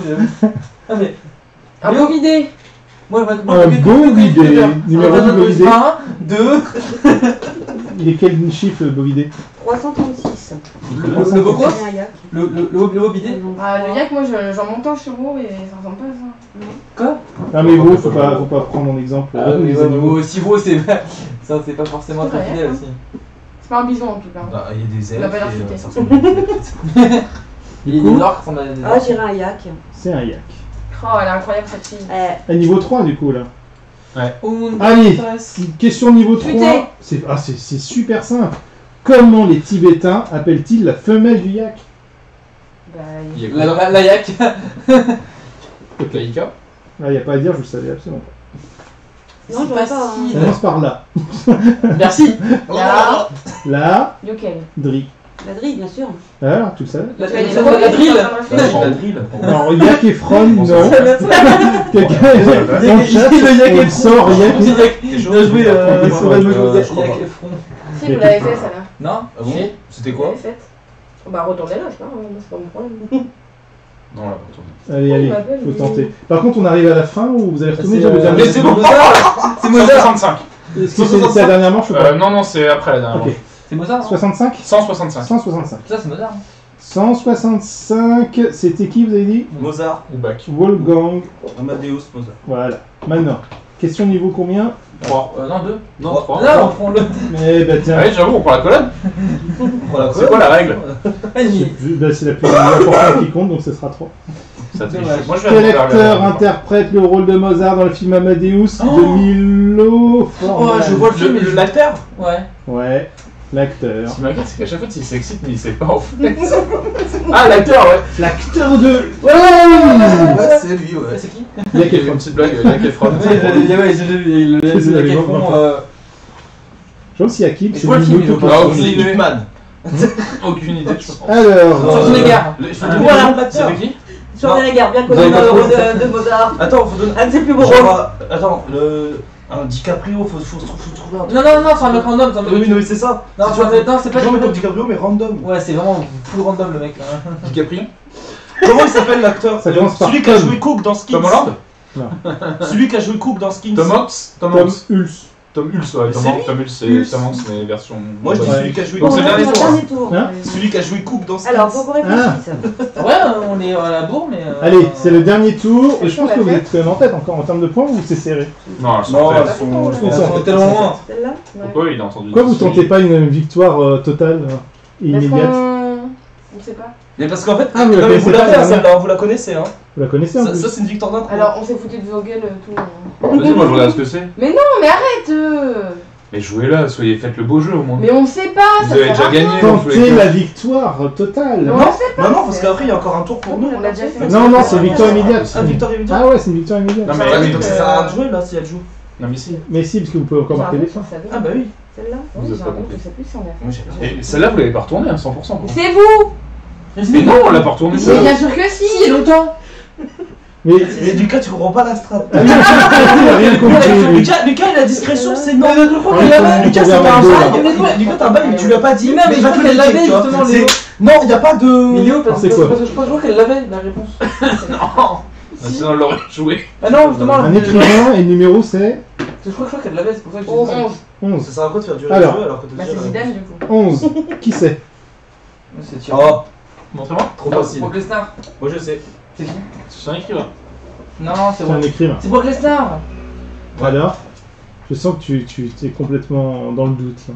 Ah, mais. Un beau idée. Moi, Un beau idée. Numéro du beau idée. 1, 2. Il est quel chiffre, le beau idée? 336. Le beau quoi? Un yak. Le beau bidé. Ah, le yak, moi j'en monte un sur haut et ça ressemble pas à ça. Quoi? Ah, mais beau, faut pas prendre en exemple. Ah, mais les ouais, animaux. mais si beau, c'est. Ça, c'est pas forcément C'est très vrai, fidèle hein. aussi. C'est pas un bison en tout cas. Ah, il y a des On a elfes. pas l'air et, futé. ça ressemble à des elfes. Il y a des orques, on a des Ah, orques. j'irai un yak. C'est un yak. Oh, elle est incroyable cette fille. Eh, À niveau 3, du coup, là. Un, Allez. deux, trois. Question niveau Futé. 3. C'est super simple. Comment les Tibétains appellent-ils la femelle du yak? Bah, Il y a La yak. Laïka. Ah, il n'y a pas à dire, je le savais absolument pas. non, je vois pas. hein. Ça commence par là. Merci. là, Là, lequel Dri. La drille, bien sûr. Alors, tu le savais? La Tu as les drill. La drill. Alors, yak et Fron, non. Quelqu'un Le dans le yak chat, et on sort yak et Yak. Je dois jouer sur la je Yak crois pas. et front. Si, vous l'avez fait ça là. Non? Ah bon? C'était Vous quoi? l'avez faite. Bah, retournez-la, c'est pas grave, c'est pas mon problème. Non, on l'a pas retourné. Allez, allez, On m'appelle, faut mais- tenter. Par contre, on arrive à la fin ou vous allez retourner C'est, déjà le dernier mais c'est bon. C'est Mozart. 165. Est-ce que c'est la dernière manche ou pas? Non, non, c'est après la dernière. Ok. C'est Mozart, non? 65 165. 165. Ça, c'est Mozart. 165, c'était qui vous avez dit? Mozart, Ou Bach. Wolfgang. Amadeus Mozart. Voilà. Maintenant, question niveau combien? 3. Non, 2. Non, Trois. 3. Là, on prend le. Eh bah tiens, Ouais, j'avoue, on prend la colonne. Voilà, C'est quoi la règle? bah, c'est la plus importante qui compte, donc ce sera 3. Ça triche. Dommage. Moi, je vais Quel aller vers acteur la- interprète le rôle de Mozart dans le film Amadeus de Milo Forman? je vois le film, mais l'acteur. Ouais. Ouais, l'acteur. Ce qui m'inquiète, c'est qu'à chaque fois, il s'excite, mais il sait pas en fait. Ah, l'acteur, ouais. L'acteur de... Ouais, c'est lui, ouais. C'est qui? Il y a Il y a quelqu'un. une petite blague, Zac Efron. C'est la Le légende, Je vois si Hakim, Je c'est vois le film, Milo il qui est Ah, pas- pense. aucune idée. Hitman. Aucune idée, je pense. Alors, Schwarzenegger. Voilà. C'est avec qui? Schwarzenegger, bien Vous connu avez dans pas le trouvé rôle de Mozart. Attends, faut donner. Un de ses plus beaux rôles. Genre, attends, un DiCaprio, faut trouver un truc. Non, c'est un mec random. c'est un mec- Oui, mais c'est ça. Non, c'est pas Genre, mais du comme DiCaprio, mais random. Ouais, c'est vraiment full random le mec. DiCaprio. Comment il s'appelle l'acteur? Ça commence par Celui qui a Tom. joué Cook dans Skins. Tom Holland. Celui qui a joué Cook dans Skins. Tom Hanks. Tom Tom Hanks. Hulse. Tom Hulse, ouais. C'est lui Tom Hulse, c'est Hulse. Tom Hanks, mais version. Moi je dis Ouais. celui qui a joué Donc, c'est le dernier tour. tour. Hein Celui qui a joué Cook dans Skins. Alors, faut qu'on réfléchisse. Ouais, on est à la bourre, mais. Allez, c'est le dernier tour, et je Est-ce pense qu'on que vous l'a êtes quand même en tête encore en termes de points ou c'est serré? Non, elles sont Non, faites. elles sont. Elles sont tellement loin. Celle-là Ouais. Pourquoi il a entendu? Pourquoi vous tentez pas une victoire totale et Est-ce immédiate? qu'on On sait pas. Mais parce qu'en fait, Ah, vous la non, mais connaissez vous pas, l'avez, la celle-là, vous la connaissez, hein. Vous la connaissez en Ça, plus. ça, c'est une victoire d'un coup. Alors, on s'est foutu de vos gueules tout le monde. Vas-y, moi je regarde ce que c'est. Non, mais arrête Mais jouez-là, faites le beau jeu au moins. Mais on sait pas, Vous ça avez sert déjà à rien. gagné dans tous les Tentez cas. la victoire totale. Non, on sait pas. Non, parce qu'après, il y a encore un tour pour nous. On l'a déjà fait. Non, non, c'est victoire immédiate. Ah, victoire immédiate. Ah ouais, c'est une victoire immédiate. Non, Ah, mais donc ça sert à rien de jouer là si elle joue. Non mais si. Mais si, parce que vous pouvez encore marquer des points. Ah bah oui. Celle-là Vous avez pas compris. Je sais plus si on l'a fait. Moi j'ai pas. Et celle-là vous l'avez pas retournée à 100%. quoi. C'est vous. Mais non, on l'a pas retournée. Mais bien sûr que si. Il y a longtemps. Mais Mais Lucas, tu comprends pas la strat. il a rien compris. lui. Lucas, il a discrétion, c'est non. Mais je crois Ouais, qu'elle l'avait. faut- Lucas, faut c'est pas un regarder, bail. Lucas, t'as un bail, mais tu lui as pas dit. Mais je crois qu'elle l'avait justement, Léo. Non, il n'y a pas de. Mais Léo, parce C'est que quoi parce que je crois qu'elle l'avait la réponse. Ah, sinon on l'aurait joué. Ah non, justement, Un écrivain et le numéro c'est je crois qu'elle l'avait, c'est pour ça que je dis 11. 11. Ça sert à quoi de faire durer Alors. le jeu alors que Bah, c'est Zidane du coup. 11. Qui c'est? C'est tiré. Oh, Montre-moi. trop facile. Brock Lesnar. Moi je sais. C'est qui? C'est un écrivain. Non, c'est C'est un bon. écrivain. C'est Brock Lesnar. Alors, je sens que tu es complètement dans le doute. Là.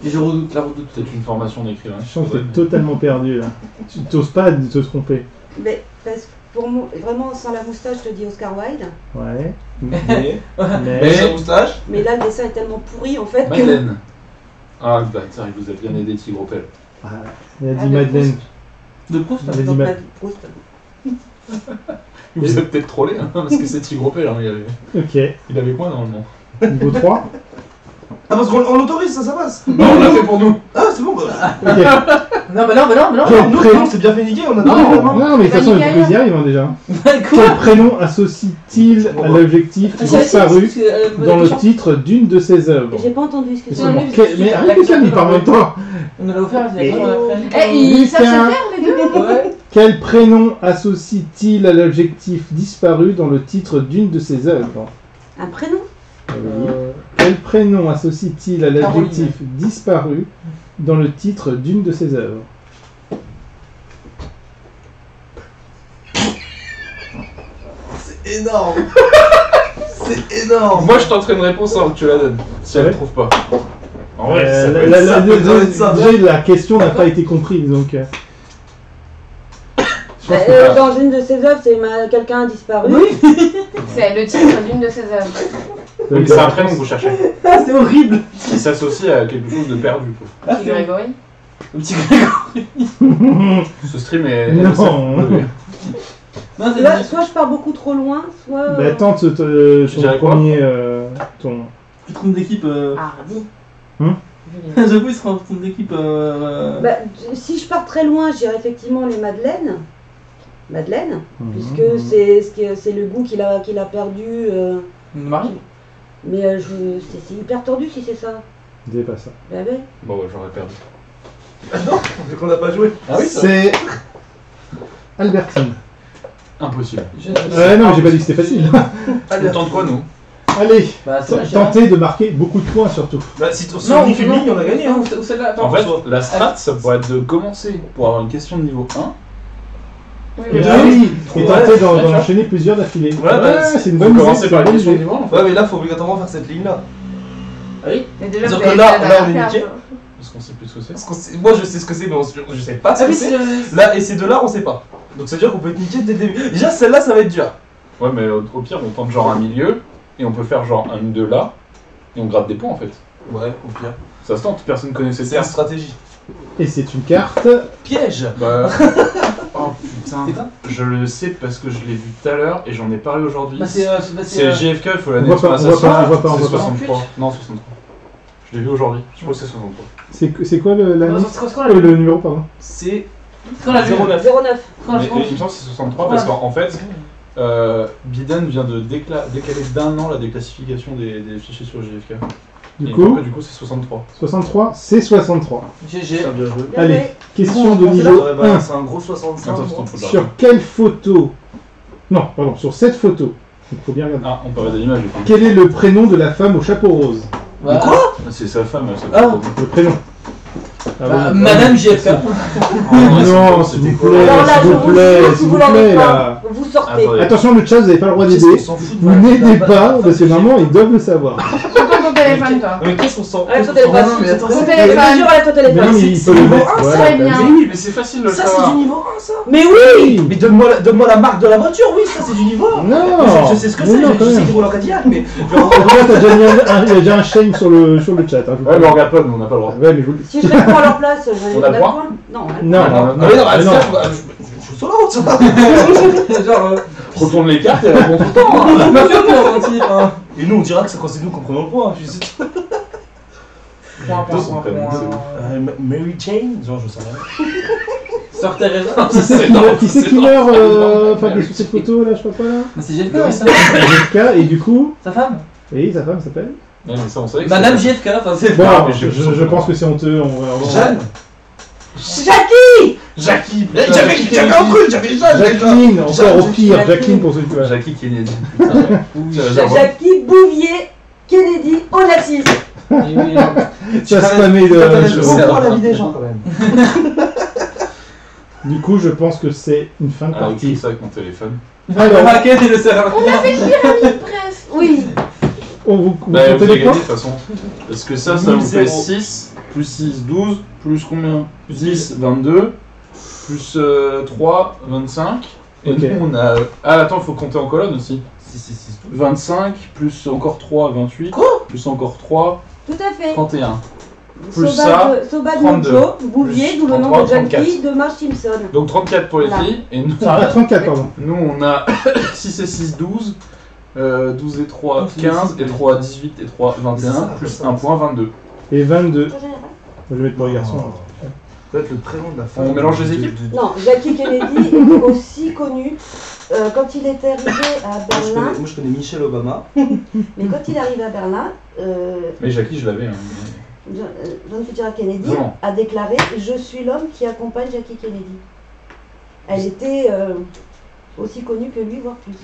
Et je redoute, la redoute. Peut-être une formation d'écrivain. Je sens que tu es totalement perdu là. Tu n'oses pas de te tromper. Mais parce que pour moi, vraiment sans la moustache, je te dis Oscar Wilde. Ouais. Mais. Mais. Sa moustache. Mais là, le dessin est tellement pourri en fait que. Madeleine. Ah bah tiens, il vous a bien aidé Tigre Opel. Ah, il a dit Madeleine. De Proust. Il a dit Donc, Madeleine. Proust. Il vous a peut-être trollé, hein, parce que c'est Tigre Opel. Hein, Ok. il avait quoi normalement? Niveau 3. Ah, parce qu'on l'autorise, ça passe. Non, on l'a fait pour nous. Ah, c'est bon. Bah. Ok. Non, mais non. Quel Nous, prénom on s'est bien fait niquer, on a Non, donné non, mais de toute façon, Nickel. il faut y arriver déjà. Quel Quoi? prénom associe-t-il à l'objectif disparu dans le titre d'une de ses œuvres? J'ai pas entendu ce que Mais c'est. Non, c'est bon. Mais arrête de calmer par même temps. On nous l'a offert, il y a Et- quand on a fait. Eh, ils savent se Lucas. faire les deux. Ouais. Quel prénom associe-t-il à l'objectif disparu dans le titre d'une de ses œuvres? Un prénom? Oui. Quel prénom associe-t-il à l'adjectif disparu dans le titre d'une de ses œuvres? C'est énorme. C'est énorme. Moi je tenterai une réponse avant que tu la donnes. Si elle Ouais. ne trouve pas. En vrai, ça peut la, être la- ça. la- peut être ça. déjà, la question n'a pas été comprise, donc. Je pense que- Dans une de ses œuvres, c'est quelqu'un a disparu. C'est le titre d'une de ses œuvres. Oui, c'est un prénom que vous cherchez. Ah, c'est horrible. Qui s'associe à quelque chose de perdu. quoi. Ah, Petit c'est Grégory. Le petit Grégory. Ce stream est. Non. Non, c'est Là, soit je pars beaucoup trop loin, soit. Bah, tente ton dirais quoi premier. Ton... Tu te trompes d'équipe. Hardy. Hum Julien. J'avoue, il se trompe d'équipe. Bah, si je pars très loin, je dirais effectivement les Madeleines. Madeleine, puisque c'est le goût qu'il a perdu. Marie. Mais c'est hyper tordu si c'est ça. Dis pas ça. Bah ouais. Bon, ouais, j'aurais perdu. Vu qu'on n'a pas joué. Ah oui, C'est. Albertine. Impossible. Non, mais j'ai pas dit que c'était facile. On tente quoi, nous? Allez, Bah, c'est la Chirac. tentez de marquer beaucoup de points surtout. Bah, si on nique une ligne, on a gagné. Hein. Ou celle-là, En attends. fait, la strat, ça pourrait être de commencer pour avoir une question de niveau 1. Oui, Et oui. ah oui, et Ouais, tentez d'en ouais, enchaîner plusieurs d'affilée. Ouais, bah, c'est une Vous bonne idée. commencez c'est par une une bonne question de idée. niveau 1 en fait. Ouais, mais là, faut obligatoirement faire cette ligne-là. Ah oui. Mais déjà, Donc vous avez là, fait la là, on est dernière niqué. carte. Parce qu'on sait plus ce que c'est. Parce qu'on sait- moi, je sais ce que c'est, mais je sais pas ce Ah que oui, c'est. c'est. Là, et ces deux-là, on sait pas. Donc, ça veut dire qu'on peut être niqué dès le début. Déjà, celle-là, ça va être dur. Ouais, mais au pire, on tente genre un milieu, et on peut faire genre un de là, et on gratte des points en fait. Ouais, au pire. Ça se tente, personne connaît cette C'est une carte. stratégie. Et c'est une carte. Piège. Bah. Oh putain. C'est quoi Je le sais parce que je l'ai vu tout à l'heure et j'en ai parlé aujourd'hui. Bah, c'est. C'est JFK, il faut l'année On voit pas, on voit pas, on voit pas, on C'est voit pas. 63. Non, 63. Je l'ai vu aujourd'hui. Je crois que c'est 63. C'est quoi la C'est quoi la le numéro, pardon? C'est C'est quoi la 09. 09. Mais il me semble que c'est 63 parce qu'en fait, Biden vient de décaler d'un an la déclassification des fichiers sur JFK. Du Et coup, après, du coup, c'est 63. 63, c'est 63. GG. Ça, bien joué. Bien Allez, joué. question de Ouais, niveau bah, 1. c'est un gros 65. Attends, moi. stop, faut que Sur quelle photo? Non, pardon, sur cette photo. Il faut bien regarder. Ah, on peut regarder l'image du coup. Quel est le prénom de la femme au chapeau rose? Voilà. C'est sa femme, ça. Ah. Le prénom. Ah Bah, bon. Madame JFK. Non, s'il vous plaît, Alors là, s'il je vous vous plaît, jure, s'il si vous vous l'en plaît, êtes là. pas, vous sortez. Attendez. Attention, le chat, vous n'avez pas le droit Qu'est-ce d'aider. qu'on s'en fout de Vous ma- n'aidez bah, pas, bah, parce que normalement, ils doivent le savoir. Attends, téléphone, toi. Mais qu'est-ce qu'on sent? Avec ton téléphone. Non, mais attends, Ton c'est- téléphone. Mesure avec ton Mais téléphone. non, mais il c'est peut le niveau mettre. un, Voilà, ça, t'as bien. vu. Oui, mais c'est facile de le Ça, c'est savoir. du niveau 1, ça. Mais oui. Mais donne-moi la marque de la voiture, oui, ça c'est du niveau 1. Non. Je sais ce que Mais c'est, non, je quand sais même. qu'il roule en Cadillac, mais. En tout cas, t'as déjà mis il y a déjà un shame sur le chat. Hein, je vous Ouais, mais on préviens. regarde pas, nous on n'a pas le droit. Ouais, mais je vous le dis. Si je réponds à leur place, j'en On ai a le pas droit point. Non, Non, Ah, non, non, non. mais non, Ah, non. je suis sur la route, ça. Genre, Retourne les cartes et réponds tout le temps. hein. ma fille, on mentir, hein. Et nous, on dira que c'est quand c'est nous qu'on prenons le point. Je sais pas. Point. Mary Jane? Genre, je sais rien. Sœur Teresa. Qui c'est qui meurt enfin, qui est sous cette photo là, je sais pas là Mais c'est GFK, ça. JFK, et du coup, Sa femme. oui, sa femme s'appelle. Ouais, mais ça, on savait que Madame c'était- GFK, enfin c'est. Bon, mais je pense que c'est honteux. On va Jeanne? Jackie. Jackie. J'avais un truc, j'avais Jeanne. Jacqueline, encore au pire, Jacqueline. Jacqueline pour ceux qui voient. Jackie Kennedy. Putain, ouais. Jackie Bouvier Kennedy Onassis. Ça spammé de. Je comprends la vie des gens quand même. Du coup, je pense que c'est une fin de Alors, écris partie. ça avec mon téléphone. Alors, Raquel et le serreur. On a fait une pyramide presque. Oui. vous Bah, comptez vous avez les gagné points de toute façon. Parce que ça vous fait 1000. 6, plus 6, 12, plus combien 10, 22, plus 3, 25. Et Ok. nous, on a. Ah, attends, il faut compter en colonne aussi. 6, 25, plus encore 3, 28. Plus encore 3, Tout à fait. 31. Plus ça, Sobad 32. Mojo, Bouvier, Plus d'où le nom 33, de Jackie de Marge Simpson. Donc 34 pour les Voilà. filles. Et nous, Ah, 34, pardon. nous on a 6 et 6, 12. 12 et 3, 15. Et 3, 18 et 3, 21. C'est ça, Plus c'est ça. 1 point, 22. Et 22. En général. Je vais mettre pour les garçons. Peut-être le prénom de la femme. On mélange les équipes Non, Jackie Kennedy est aussi connu quand il était arrivé à Berlin. Moi je connais Michelle Obama. Mais quand il est arrivé à Berlin, Mais Jackie, je l'avais. Hein. John Fitzgerald Kennedy Vraiment. a déclaré « Je suis l'homme qui accompagne Jackie Kennedy ». Elle était aussi connue que lui, voire plus.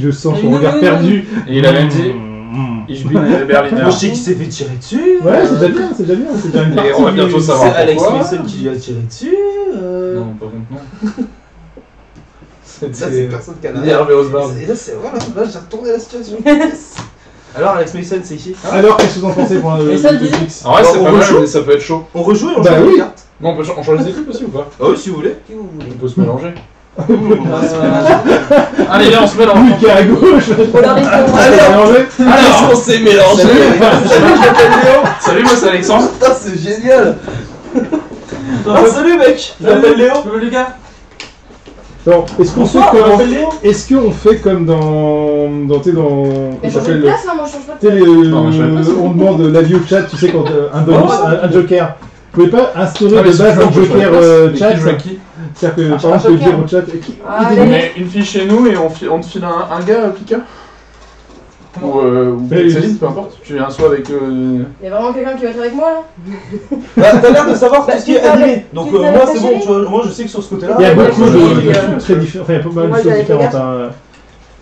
Je sens son Oui, regard oui, perdu. Et il a même dit Mm. Ich bin Berliner. Moi je sais qu'il s'est fait tirer dessus. Ouais, c'est déjà bien, c'est déjà bien. C'est déjà une Et partie. on va bientôt C'est savoir Alex pourquoi. Mason qui lui a tiré dessus. Non, pas contre, non. Ça, c'est personne qui a Dit Hervé Osborne. Et là, c'est voilà, là j'ai retourné la situation. Yes. Alors, Alex Mason, c'est qui Alors, qu'est-ce que vous en pensez pour le Et ça, dis- fixe En vrai, c'est Alors, pas on mal, rejoue mais ça peut être chaud. On rejoue et on Bah joue oui. les cartes. Non, on change les équipes aussi ou pas Ah oui, si vous voulez. Si vous voulez. On peut se mélanger. Mmh. Allez, viens, on se mélange. Lui qui est à gauche. Alors, on s'est mélangé. salut, moi c'est Alexandre. Putain, c'est génial. Ah, salut mec. Je m'appelle Léo. Les gars. Alors, est-ce qu'on fait Bonsoir, je comme, m'appelle Léo. est-ce qu'on fait comme dans, tu sais, dans, comment Mais ça changer de s'appelle, place, hein, moi je change pas de tu sais, place. Non, mais je savais pas ça. on demande l'avis au chat, tu sais, quand un bonus, un joker. Vous pouvez pas instaurer Ah, mais de base un joker chat, joue à qui c'est-à-dire que Ah, par exemple, tu peux joker. dire au chat, qui, Ah, idée- allez. Mais une fille chez nous et on te file un gars, Pika. Ou Mais Céline, peu importe. Tu viens soit avec. Il y a vraiment quelqu'un qui va être avec moi là? Bah, t'as l'air de savoir Bah, tout ce qui tu est parles- animé. Donc, tu parles moi, avec c'est ta bon. chérie Tu vois, moi, je sais que sur ce côté-là. Il y a ouais, beaucoup ouais, de ouais. trucs très différents, enfin il y a pas mal Moi, de choses j'avais fait différentes. Hein.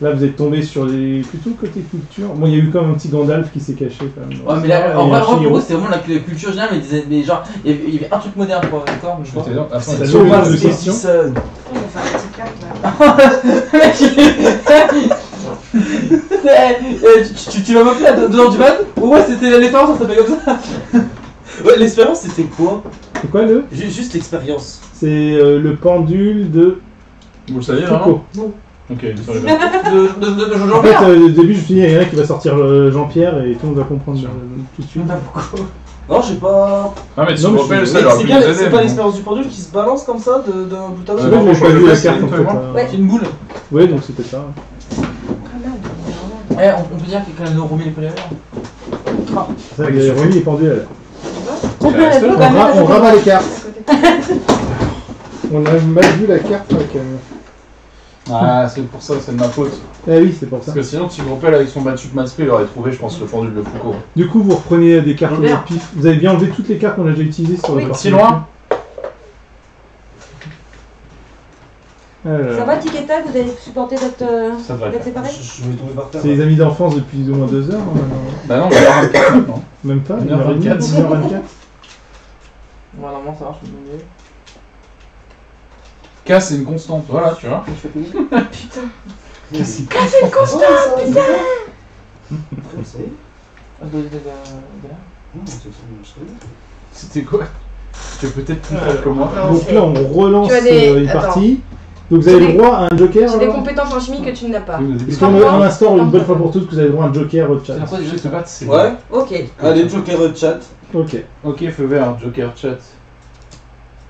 Là vous êtes tombé sur les plutôt côté culture. Bon il y a eu quand même un petit Gandalf qui s'est caché quand même. Ouais, mais là, Et en vrai, un pour Chihiro. moi, c'était vraiment la culture générale, mais, mais genre, il y avait un truc moderne, quoi, d'accord, mais je vois. Attends, Ça Thomas demande de Edison. questions. On va faire un petit carte là. Tu vas m'appeler à 2h du mat? Ouais, c'était l'expérience, ça s'appelle comme ça. Ouais, l'expérience, c'était quoi? C'est quoi le Juste l'expérience. C'est le pendule de Vous le saviez Foucault. vraiment Ok, ça va bien. De En Jean-Pierre. fait, au début, je me suis dit, il y en a qui va sortir Jean-Pierre et tout le monde va comprendre tout de suite. Non, j'ai pas. Ah, mais tu Non, me mais rappelles, je- ça, Mais il aurait c'est pu bien, nous aider. c'est pas mais l'expérience du pendule qui se balance comme ça d'un bout à Je sais l'autre. pas, j'ai pas vu la c'est carte en une fait. vraiment. hein. Ouais. C'est une boule. Ouais, donc c'était ça. Ouais, on peut dire qu'il y a quand même nos remis les polyvalents. Ça, il y a remis les pendules. reste là. On rabat les cartes. À côté. On a mal vu la carte quand même. Ah, c'est pour ça, c'est de ma faute. Ah oui, c'est pour ça. Parce que sinon, si Groppel avec son battu de Maspé, il aurait trouvé, je pense, le pendule de Foucault. Du coup, vous reprenez des cartes au Robert. pif. Vous avez bien enlevé toutes les cartes qu'on a déjà utilisées sur le Oui. parti. Si loin Alors, Ça va, Tiketa, vous avez supporté d'être Ça devrait d'être le faire. séparés? Je vais tomber par terre. c'est les amis d'enfance depuis au moins 2 heures. hein, maintenant. Bah non, on va avoir un 4 maintenant. Même pas 1h24. 1h24. Ouais, normalement, ça marche, je me dis. K, c'est une constante. Voilà, tu vois. Putain. C'est C'est une constante, putain. Comme ça. C'était quoi? Tu es peut-être plus fort que moi. Non, Donc c'est- là, on relance Tu as des- une attends. partie. Donc vous avez J'ai le des- droit à un joker. J'ai des alors compétences en chimie que tu n'as pas. Oui, au début, Puisqu'on on instaure une bonne fois pour toutes que vous avez le droit à un joker au chat. c'est quoi déjà se battre, c'est Ouais. Ok. Allez, Joker chat. Ok. Ok, feu vert, Joker chat.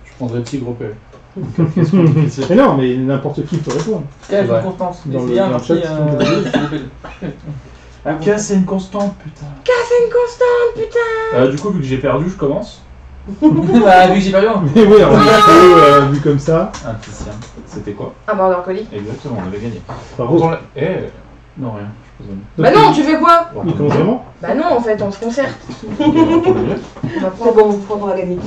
Je prendrais petit gros pelle. Mais non, mais n'importe qui peut répondre. Quelle Ouais. constance. Dans C'est le- bien dans le marqué. chat, Ok, c'est une constante, putain. C'est une constante, putain. Du coup, vu que j'ai perdu, je commence. Bah, vu que j'ai perdu. Mais oui, alors, vu comme ça. Un petit sien. C'était quoi? Un border collie. Exactement, on avait gagné. Par Quand on contre, l'a- non, rien. Je pose Bah non, tu fais quoi? il commence vraiment. Bah non, en fait, on se concerte. Ok, on va prendre le mieux. On va C'est prendre. bon, vous prendrez la gagne.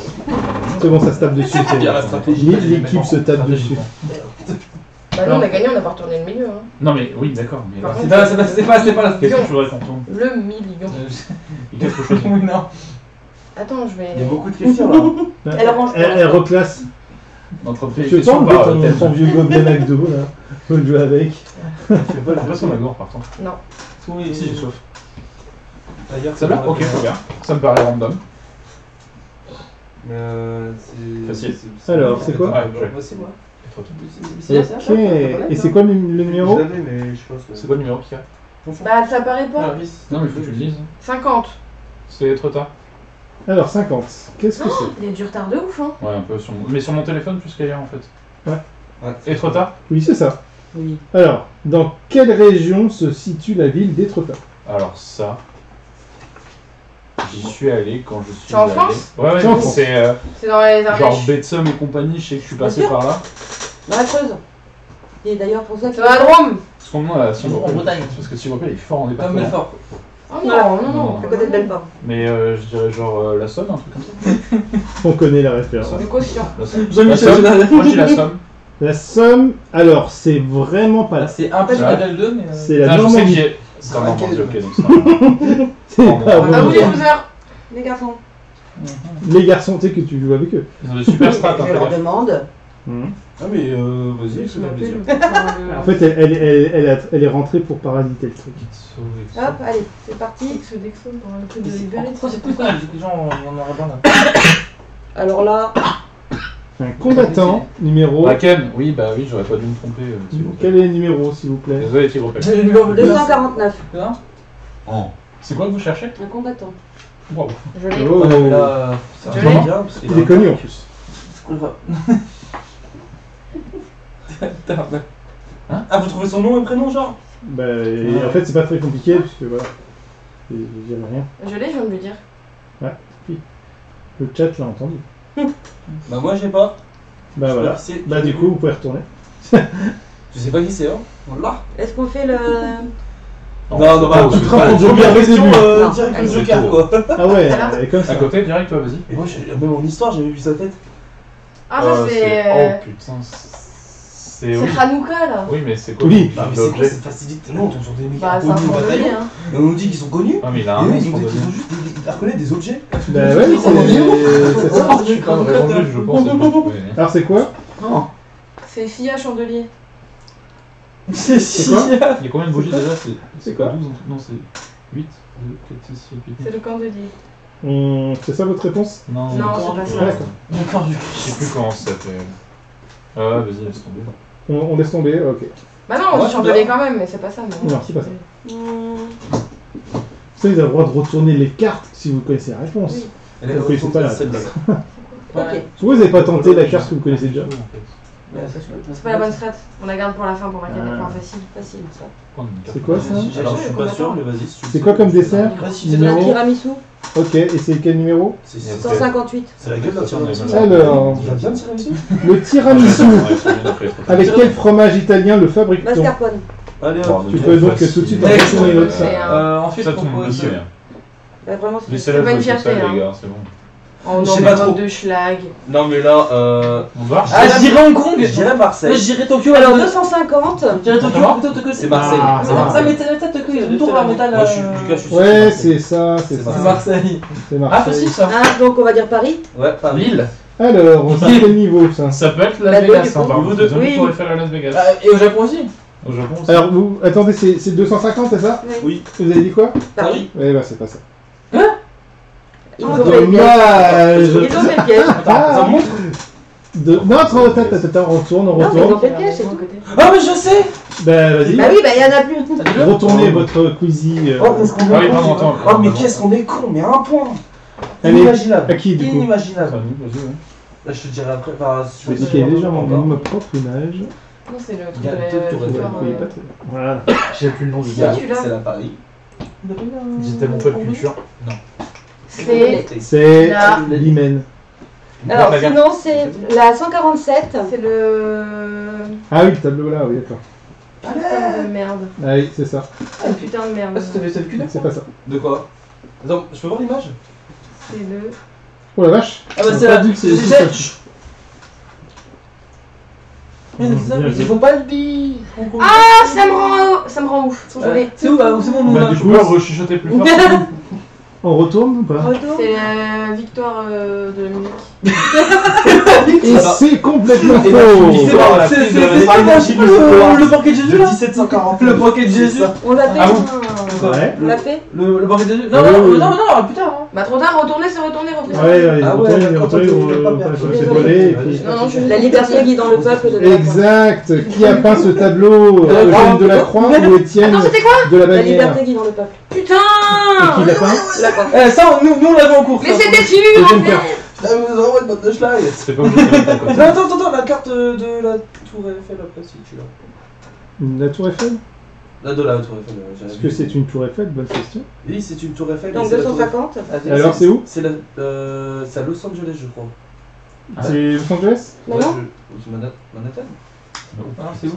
C'est bon, ça se tape dessus. c'est- Bien la stratégie. L'équipe se tape dessus. Bah non, on a gagné, on n'a pas retourné le milieu. Hein. Non, mais oui, d'accord. Mais Par là, contre, C'est pas la qu'est-ce que tu voudrais qu'on tourne? Le million. Il y a quelque chose. Oui, non. Attends, je vais. Il y a beaucoup de questions là. Elle range Elle reclasse. Notre fait Tu veux pas question enlever par ton, thème. ton vieux gobelet avec de là? Faut le jouer avec. J'ai pas son agor par contre. Non. Oui, Si, j'ai soif. D'ailleurs, Ça va? Ok, faut bien. Ça me paraît random. Facile. Alors, c'est quoi? Ouais, ouais. C'est moi. Ok. Et c'est quoi le numéro? Je l'avais, mais je pense que. C'est quoi le numéro, Pika? Bah ça paraît pas. Non, mais faut que tu le dises. 50. C'est trop tard. Alors, 50. Qu'est-ce que c'est? Il y a du retard de ouf, hein. Ouais, un peu sur mon... Mais sur mon téléphone plus qu'ailleurs en fait. Ouais. Et trop tard? Oui, c'est ça. Oui. Alors, dans quelle région se situe la ville d'Étretat? Alors ça... J'y suis allé quand je suis C'est en allé. France Ouais, C'est en ouais, France. c'est C'est dans les genre Ardèches. Betsum et compagnie, je sais que je suis passé Bien sûr. par là. Dans la Creuse. Et d'ailleurs, pour ça que. C'est dans la Drôme. Parce qu'on demande à En Bretagne. Parce que Sivopel il est fort en Comme département. Belfort. Oh non, non, non. À côté de Belfort. Mais je dirais genre la Somme, un truc comme ça. On connaît la référence. Du caution. La Somme. Jean-Michel La Somme. Jonal. Moi je dis la Somme. La Somme, alors, c'est vraiment pas là. C'est un peu Ouais. le 2, mais. C'est la Ah, je sais Normandie. qui est. C'est un Normandie, ok, donc c'est un- C'est Pardon. pas À vraiment vous les ça. losers. Les garçons. Les garçons, tu sais que tu joues avec eux. Ils ont des super strats, hein, Je leur bref. demande. Ah, mais vas-y, Tu fais-moi plaisir. m'appelles. En fait, elle est rentrée pour parasiter le truc. Hop, allez, c'est parti. Dexo, Dexo, pour le truc de C'est libérer. pourquoi c'est plus ça? Les gens en auraient pas là. Alors là, Un combattant, numéro. Raken, oui, bah oui, j'aurais pas dû me tromper. S'il vous plaît. Quel est le numéro, s'il vous plaît? Désolé, Tigropel. Le numéro 249. C'est quoi que vous cherchez? Un combattant. Wow. Je l'ai. Oh, Là, ça Je va l'ai. bien parce qu'il il est connu en plus. Ah, vous trouvez son nom et prénom, genre? Bah, et en fait, c'est pas très compliqué, puisque voilà. Je dirais rien. Je l'ai, je viens de lui dire. Le chat l'a entendu. Bah, moi, j'ai pas. Bah Je voilà. sais pas qui c'est. Bah du coup, vous pouvez retourner. Je sais pas qui c'est, hein. Voilà. Est-ce qu'on fait le. Non, non, bah, tu tu prends prends ton Joker première dès le question, début. Non, direct allez. le Joker, quoi. Ah ouais, Ça va elle est comme ça. À côté, direct, toi, vas-y. Et moi, même en histoire, j'avais vu sa tête. Ah, ça c'est. Oh putain, c'est. C'est Oui. Hanouka là. Oui, mais c'est quoi? Oui. Bah, mais c'est quoi cette facilité? Non, on tombe sur des mecs Bah, c'est un inconnus au chandelier, bataillon. hein. Et on nous dit qu'ils sont connus. Ah, mais il a Et un eux, nom, ils ce ont qu'on juste ils reconnaissent des objets. Bah ouais, c'est ça. Je suis quand même répondu, je pense. Alors c'est quoi? C'est Fia Chandelier. C'est quoi? Il y a combien de bougies déjà? C'est quoi? 12 Non, c'est 8, 2, 4, 6, 7, 8. C'est le candelier. C'est ça votre réponse? Non, Non, c'est pas ça. Ah, d'accord. D'accord, du Je sais plus comment ça s'appelle. Ah, vas-y, laisse tomber. On laisse tomber, ok. Bah non, Ouais, c'est chandelier quand même, mais c'est pas ça. Non, c'est pas ça. Hmm, Vous savez, vous avez le droit de retourner les cartes si vous connaissez la réponse. Oui. Elle est Vous connaissez pas la celle-là. Ok. Pourquoi vous n'avez pas tenté la carte que vous connaissez déjà? C'est pas la bonne strat. On la garde pour la fin pour marquer des points faciles. Facile ça. C'est quoi ça? Alors, je suis pas sûr, mais vas-y. si tu C'est sais. quoi comme dessert? Vas-y, C'est un Numéro. tiramisu. Ok, et c'est quel numéro? C'est 158. la gueule d'un tiramisu. Alors, Il va bien de tiramisu. le tiramisu. Avec quel fromage italien le fabrique-t-on? Mascarpone. Allez, hop. Tu peux donc tout de suite Ouais, retourner ouais, l'autre c'est ça. un- Ensuite, Ça je tombe propose. aussi, hein. Bah, vraiment, c'est. Laissez-la pas une jouer tout fierté, seul, hein. les gars, c'est bon. On Je en sais pas met trop. 22 schlag. Non, mais là, On va. Ah, je dirais Hong Kong. je dirais Moi, Marseille. je dirais Tokyo. Alors je 250. dirais Tokyo. Comment Plutôt Tokyo, C'est Marseille. Ah, C'est c'est Ah, Marseille. mais t'as Tokyo, ils ont tour en métal. Moi, je suis Lucas, je suis sûr. Ouais, c'est c'est ça, c'est C'est ça. C'est Marseille. C'est Ah, Marseille. facile ça. Hein, donc on va dire Paris. Ouais, Paris. Lille. Alors, c'est quel niveau ça? Ça peut être Bah, Las Vegas, du hein, coup. par Vous contre. deux. Ils ont dit Oui. qu'on pourrait faire à Las Vegas. Et au Japon aussi. Au Japon aussi. Alors, vous, attendez, c'est 250, c'est ça? Oui. Vous avez dit quoi? Paris. Ouais, bah c'est pas ça. Ils ont fait le piège. Dommage. Ils ont fait le piège. Ah. Non, attends, on retourne, on Non, mais ils ont retourne. fait le piège, c'est Mon tout. côté. Ah, mais je sais. Ben vas-y. Bah oui, bah il y en a plus. Retournez votre Quizy. Oh, qu'est-ce qu'on Ah oui, est pardon, con. attends. Oh, mais qu'est-ce qu'on est con, mais à un point. Allez, Inimaginable. à qui du coup? Inimaginable. Vas-y, ouais. Là, je te dirai après. Enfin, Je vais essayer légèrement ma propre image. Non, c'est le truc Il y a de deux tours Vous victoire, ne voyez pas très bien. Voilà. J'ai plus le nom du Si, gars. celui-là. C'est la Paris. J'ai tellement pas de culture. C'est C'est Là. l'hymen. Alors sinon c'est la 147. c'est le. Ah oui, le tableau là, oui, d'accord. Putain de merde. Ah oui, c'est ça. C'est putain de merde. T'avais le cul là? C'est pas ça. De quoi? Attends, je peux voir l'image? C'est le. Oh la vache. Ah, bah On c'est a la. pas dit que c'est c'est- ça. Mais c'est ça, Bien mais joué. il faut pas le dire. Ah, ça me rend ouf. Je l'ai. C'est où là? C'est bon, nous Bah, là. du coup, rechuchoter plus fort. On retourne ou pas? Retour. C'est la victoire de la musique. Et c'est complètement Et faux. c'est bon, la C'est prise de l'énergie pas du sport. le banquet de Jésus De là? 1740. Le banquet de Jésus. On l'a fait. Ah Ouais. On l'a fait. Le banquet de Jésus. Non, Oui, non, oui. non, non, putain. Bah trop tard, retourner, c'est retourner, repris. Ouais, allez, Ah ouais, retournez, d'accord, retournez, toi, on tu veux pas va perdre. se voler. Et puis... Non, non, je La liberté guidant le peuple de la Exact. Qui a peint ce tableau? Eugène Delacroix ou Étienne Attends, c'était quoi? de la La Bannière? liberté guidant le peuple. Et qui Putain. l'a peint? D'accord. Ça, nous on l'avait en cours. Mais ça. c'était sûr. Deuxième carte. Là, vous envoie une botte de schlag. C'est pas obligé de mettre à côté. Non, attends, la carte de la Tour Eiffel après, si tu l'as. La Tour Eiffel? La de la Tour Eiffel, j'avais Est-ce que vu. c'est une Tour Eiffel? Bonne question. Oui, c'est une Tour Eiffel. et Donc c'est la Tour 250. Eiffel. Alors c'est où? C'est à Los Angeles, je crois. C'est Los Angeles? Non, non. C'est Manhattan. Ah, c'est où?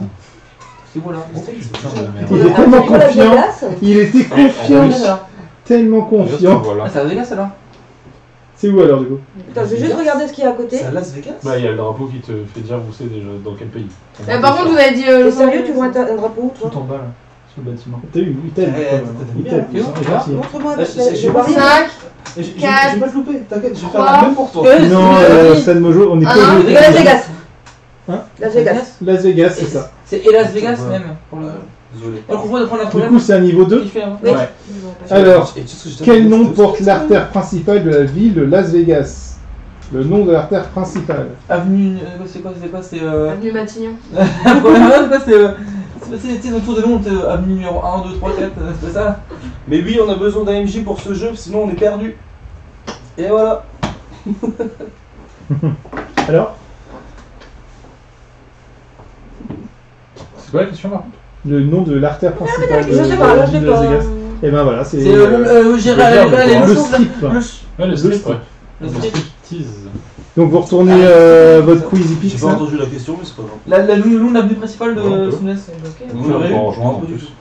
C'est où là? Putain de merde. Il est tellement Pour la confiant. Vegas. Il était confiant. Tellement confiant. Voilà. Ah, c'est à Vegas là? C'est où alors du coup? Attends, je vais juste regarder ce qu'il y a à côté. C'est à Las Vegas. Bah, il y a le drapeau qui te fait dire où c'est déjà, dans quel pays. Par contre, vous avez dit. T'es sérieux, tu vois un drapeau où toi? Tout en bas là, sur le bâtiment. T'as eu Italie Eh, quand même. t'as Italie. bien. C'est gentil. Montre-moi Ah, j'ai le pas baril. 5, Je vais Quatre, pas te louper, t'inquiète, je vais faire trois, la même pour toi. Non, San Mojo, on est Un. pas De Las Vegas. Hein? Las Vegas. Las Vegas, c'est ça. C'est et Las Vegas même. Pour le. Désolé. Donc on va prendre la Du première. coup, c'est un niveau 2. Qui fait, hein. Oui. Ouais. Alors, Et tu sais ce que je t'ai quel dit, nom c'est- porte l'artère principale de la ville de Las Vegas? Le nom de l'artère principale. Avenue. C'est quoi? C'est. Avenue Matignon. C'est quoi? C'est autour de nom, avenue numéro 1, 2, 3, 4, c'est ça? Mais oui, on a besoin d'un MJ pour ce jeu, sinon on est perdu. Et voilà. Alors, C'est quoi la question par contre? le nom de l'artère principale de Je sais pas, là je de sais Las pas. Vegas. Et ben voilà, c'est C'est Gérard le Leclerc, le le strip. Ouais, le strip, ouais. Le Le strip. striptease. Donc vous retournez votre quiz J'ai Pix. pas entendu la question, mais c'est pas grave. La l'avenue principale de Ouais, Sounès. Vous l'aurez eu On rejoint en pas du plus. tout.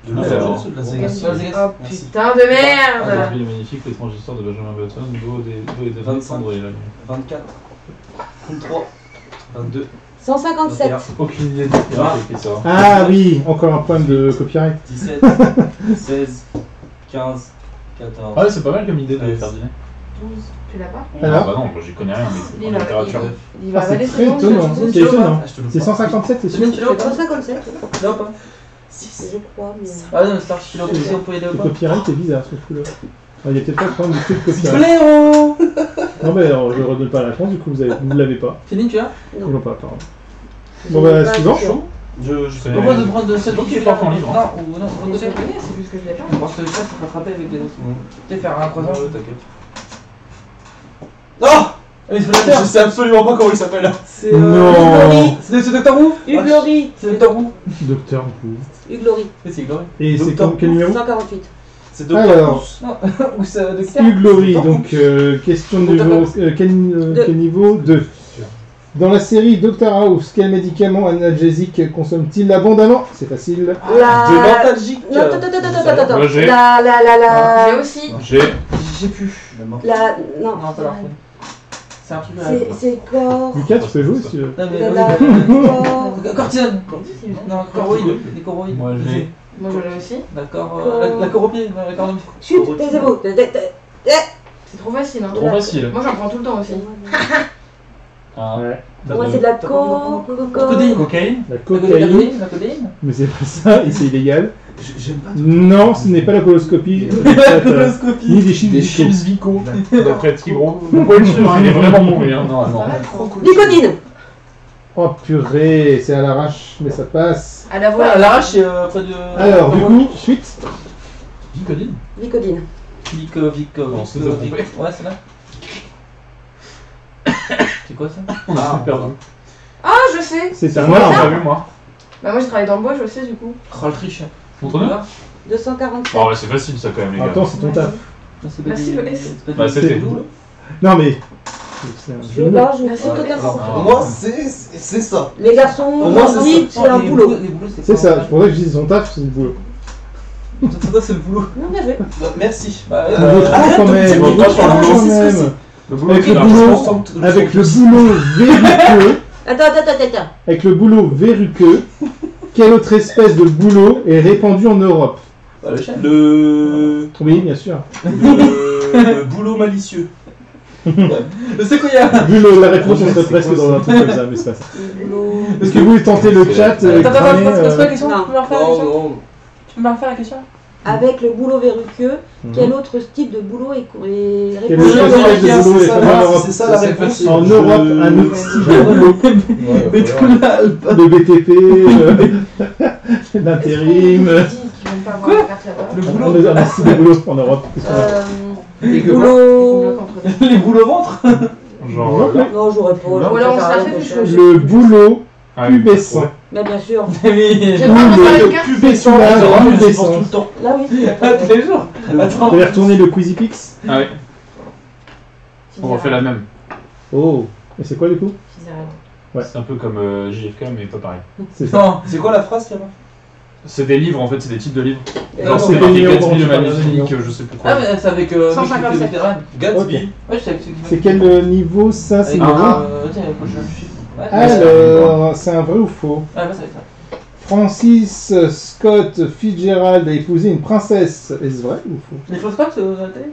De Los Alors, Angeles ou de Las Vegas? Las Vegas. Oh Merci. putain de La merde. ville magnifique, l'étrange histoire de Benjamin Button, d'eau et des 25. cendres et la nuit. 24, 23, 22, 157. 21, Aucune idée de qui a écrit ça. Ah oui, encore un problème de copyright. 17, 16, 15, 14, Ah ouais, c'est pas mal comme idée de Ouais. faire dîner. 12. Tu l'as pas? Alors bah non, moi j'y connais rien, mais Il en a- littérature. Il va Ah, c'est avaler très ses dents, étonnant. je sais C'est étonnant. Ah, je te le C'est pas. 157, c'est sûr. Combien tu l'as ou pas? 157. Non, pas. Je crois, mais. Ah non, mais c'est archi long, on peut y aller ou Le pas? copyright est bizarre ce coup-là. Ah, il y a peut-être pas de problème de truc S'il te copyright. plaît, oh! Non mais alors, je redonne pas la réponse, du coup vous ne l'avez pas. Fini, tu as? Ils l'ont pas, pardon. Bon bah suivant. Je sais C'est- Pourquoi de prendre celle Donc, qui il fait porte en livre. Non, ou non, Mais on je peut connais, c'est juste que je l'ai pas. Parce que ça, ça peut frapper avec les autres. Tu sais, faire un croisement. Ouais, t'inquiète. Oh! Mais c'est pas la Je sais absolument pas comment il s'appelle. C'est Non. C'est Docteur Who? Huglory. C'est Docteur Who? Docteur Who. Huglory. C'est Glory. Et c'est Docteur comme quel numéro? 148. C'est Dr. Alors. House. Non, ou c'est Docteur. Huglory, donc question de niveau, quel niveau 2. Dans la série Doctor House, quel médicament analgésique consomme-t-il abondamment? C'est facile. De La. l'antalgique. Non, attends. Ouais, j'ai. J'ai aussi. J'ai. J'ai plus. La. Non. Non, ça va. C'est un truc C'est corps. Lucas, tu peux jouer si tu veux. Non, mais La. Corps. Cortisone. Non, choroïde. Les choroïdes. Moi j'ai. Moi je l'ai aussi. D'accord. La coropier. Non, la cornemuse. Chut, taisez-vous. C'est trop facile hein. Trop facile. Moi j'en prends tout le temps aussi. Ah. Ouais. Pour moi, c'est de la Codéine. Cocaïne. La La cocaïne. codéine. Mais c'est pas ça, et c'est illégal. J'aime pas tout. Non, ce n'est pas la coloscopie. La Ni coloscopie. des chiffres Des Vico. chips Vico. D'après Tigro. Vous pouvez le suivre, hein, il est vraiment mauvais, hein, normalement. Ça va, trop cool. Nicotine. Oh purée, c'est à l'arrache, mais ça passe. À la Voilà, voix. l'arrache, c'est près de. Alors, du coup, suite. Nicodine. Nicotine. Vic. Non, c'est ça, Vic. on Ouais, c'est là. C'est quoi ça? On a perdu. Ah, je sais. C'est un Moi, arbre. j'ai pas vu, moi. Bah, moi, j'ai travaillé dans le bois, je sais du coup. Oh, le triche. Montre-nous. 247. Oh, ouais, c'est facile ça quand même, les gars. Attends, c'est ton taf. Merci, Loïs. Bah, c'était. Non, mais. C'est un Je jeu. là, je Merci, fais Loïs. totalement. Pour moi, c'est ça. Les garçons, Pour moi, c'est dites, c'est un boulot. C'est ça, c'est pour ça que je dis son taf, c'est le boulot. Ça, c'est le boulot. Non, bien joué. Merci. Bah, Niveau 3 quand même, c'est bon, niveau toi, sur le 3 boulot, quand c'est ce que même. Le boulot Avec qui le marche. boulot, avec le boulot verruqueux, Attends. avec le boulot verruqueux, quelle autre espèce de boulot est répandue en Europe? Bah, le chef. Le Oui, bien sûr. boulot malicieux. C'est quoi, il y a. Boulot, la réponse Ouais, serait c'est presque quoi, dans un ça truc comme ça, mais c'est pas ça. Boulot. Est-ce que vous voulez tenter le chat Attends, c'est quoi la cramer, question? Non. Tu peux me refaire la question? Non, Tu peux me refaire la question? Avec le boulot verruqueux, Mhm. quel autre type de boulot est Quelle répandu autre en Europe? espèce de boulot est répandue en Europe? c'est ça la C'est réponse. facile. En Europe, un autre style de boulot. Mais tout là, Le BTP, l'intérim. Qui vont pas avoir la carte là-bas. le Un boulot. autre style de boulot en Europe. Qu'est-ce qu'on a Les Boulot. Les boules au ventre. Genre. là. Non, j'aurais pas. Ou alors on se la fait du show. Le boulot Ah, pubescent. Mais bien sûr. Mais. J'aime pas faire une carte. Pubescence, Tout le pubescence. temps. Là, oui. Tous les jours. Attends. Vous allez retourner le Quizipix? Ah ouais, on refait la même. Oh, et c'est quoi du coup? Ouais. C'est un peu comme JFK, mais pas pareil. C'est ça. Non. C'est quoi la phrase là-bas? C'est des livres en fait, c'est des types de livres. Euh, Genre c'est c'est des marqué millions, Gatsby bon, le c'est pas magnifique, des je sais plus quoi. Ah, mais c'est avec. 157. Gatsby. Ok. Ouais, je sais. C'est quel niveau ça? C'est Avec. le niveau Tiens, je suis. Ouais, Alors, c'est un vrai ou faux? Ouais, bah, ça va être ça. Francis Scott Fitzgerald a épousé une princesse. Est-ce vrai ou faux? Les fausses potes dans la télé?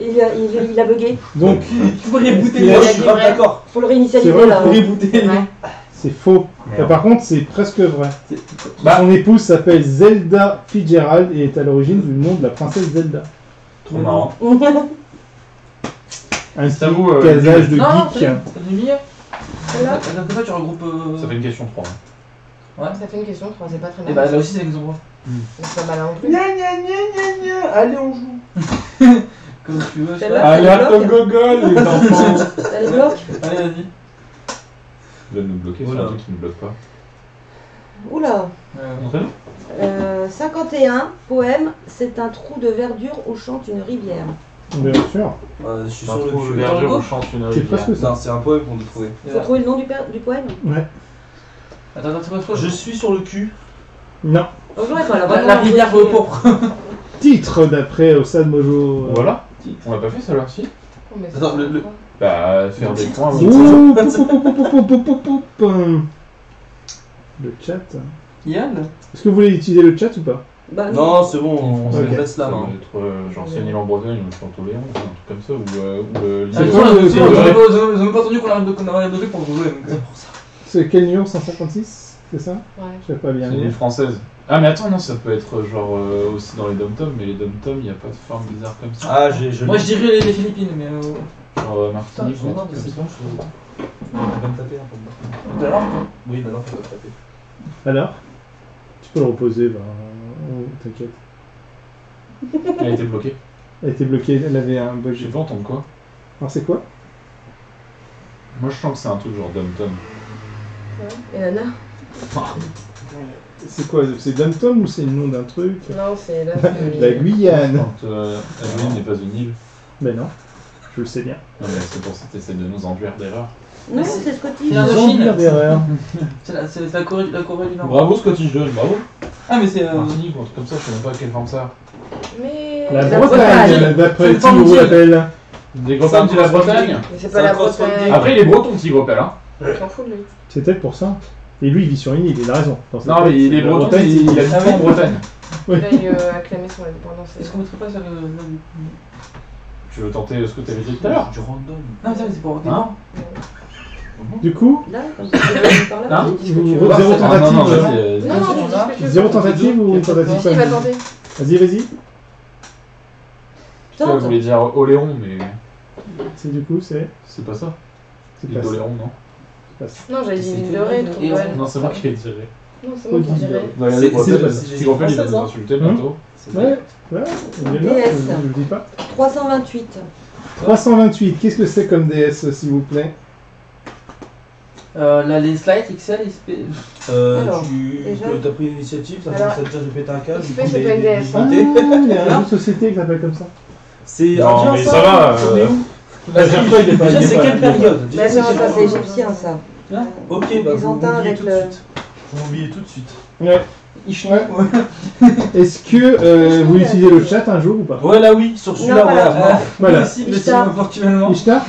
Il a bugué. Donc, Il faut rebooter. Il a- Moi, je suis pas d'accord. Faut le c'est réinitialiser vrai là. ou faux? Rebooter. Ouais. C'est faux. Merde. Par contre, c'est presque vrai. Bah. Son épouse s'appelle Zelda Fitzgerald et est à l'origine du nom de la princesse Zelda. Trop marrant. Un C'est à petit vous, casage de Non, geek. c'est du milieu. Voilà. Comme ça, tu regroupes. Ça fait une question 3. Ça fait une question, 3, c'est pas très Et mal. bah, là aussi, c'est l'exemple. C'est pas mal non plus. Allez, on joue. Comme tu veux. C'est je sais là. pas. Alerte au gogol, les enfants. T'as les blocs? Allez, vas-y. Il va nous bloquer sur Voilà. un truc qui ne bloque pas. Oula. Ouais. 51, poème, c'est un trou de verdure où chante une rivière. Bien sûr. Je suis Un sur le trou de cul. verdure Dans où le chante une C'est rivière. presque ça. Non, c'est un poème qu'on doit trouver. Faut trouver le nom du poème. Ouais. Attends, c'est quoi Je suis sur le cul. Non. Oh, j'aurais pas la La rivière pourpre. Titre d'après Osad Mojo. Voilà. On l'a pas fait ça là, si Oh, mais c'est Attends, pas le- grave. Bah, faire des points. oui. Ouh, le chat. Yann. Est-ce que vous voulez utiliser le chat ou pas? Bah Non, c'est bon, on Ok. laisse Ça là. doit hein. être genre Cénil en Bretagne ou Chantoléon, un truc comme ça, ou C'est Ils quoi le- c'est ont même pas entendu qu'on arrive de trucs pour jouer. donc. C'est quel numéro? 156? C'est ça? Ouais. Je sais pas bien C'est une lire. île française. Ah mais attends, non, ça peut être genre aussi dans les dom-toms, mais les dom-toms, il n'y a pas de forme bizarre comme ça. Ah, je Moi, je dirais les Philippines, mais. Genre Martinique ou un Putain, truc c'est comme bon, ça. On va me taper un peu. Tout à l'heure. Oui, maintenant, faut me taper. Alors? Tu peux le reposer, bah. Oh, t'inquiète. Elle a été bloquée. Elle était bloquée, elle avait un bug. J'ai pas entendu quoi. Alors c'est quoi? Moi je sens que c'est un truc genre dom-tom. Et Nana? C'est quoi? C'est Dom Tom ou c'est le nom d'un truc? Non, c'est là. La Guyane. Quand la Guyane n'est pas une île. Ben non, je le sais bien. Non mais c'est pour ça que t'essaies de nous enduire d'erreurs. Non, c'est Scotty. C'est un Ils de ont Chine. bien d'erreur. C'est la Corée du Nord. Bravo Scottish John, bravo. Ah, mais c'est. Martinique ou un truc comme ça, je sais même pas à quelle forme ça a. Mais. La La Bretagne, d'après C'est Thibaut Fantil. l'appelle. Des gros parties de la Bretagne. Mais c'est pas la crossfit. Bretagne. Après il est breton Tigre Opel hein. On s'en fout de lui. C'est peut-être pour ça. Et lui, il vit sur une île, il a raison. Dans sa Non tête, mais il c'est est la breton, Bretagne, il c'est- habite pas en Bretagne. Oui. Il a acclamé son indépendance. Est-ce qu'on mettrait pas ça le. Tu veux tenter ce que tu avais dit tout à l'heure? Du random. Non, c'est pour Hein? Du coup, Là, comme ça, tu par là. Hein? zéro Ah, non, tentative. non, Non, non, tu dis ce que tu Zéro veux. tentative ou une tentative Si, il va tenter. Vas-y. Je voulais dire Oléon, mais C'est du coup, c'est c'est pas ça. c'est L'île pas ça. d'Oléron, non? C'est pas ça. Non, j'avais dit l'île de Ré, trop Et on- belle. Non, c'est moi qui l'ai tiré. Non, c'est moi qui dirais. Non, regardez, c'est peut-être, pas si Grand Pelle, il va nous insulter bientôt. Ouais, on est là, DS. je ne le dis pas. 328. 328, qu'est-ce que c'est comme DS, s'il vous plaît? Les slides XL, SP. Alors, déjà. T'as pris l'initiative, ça Alors, fait déjà de péter un câble. XP, du coup, c'est les- pas une les- DS, Ah, hein. il y a une société qui s'appelle comme ça. C'est Non, indien, mais ça va, On est où La dernière fois, il est pas- Déjà, il est c'est pas- quelle période Bah, Déjà, c'est c'est ça, c'est égyptien ça. Ok, bah vous Byzantin m'oubliez avec tout de le- suite. Vous m'oubliez tout de suite. Ouais. Ishnu. Est-ce que vous utilisez le chat un jour ou pas? Ouais, là oui, sur celui-là, Non, ouais. voilà. Voilà. Si, mais Ishtar. c'est opportunément. Ishtar?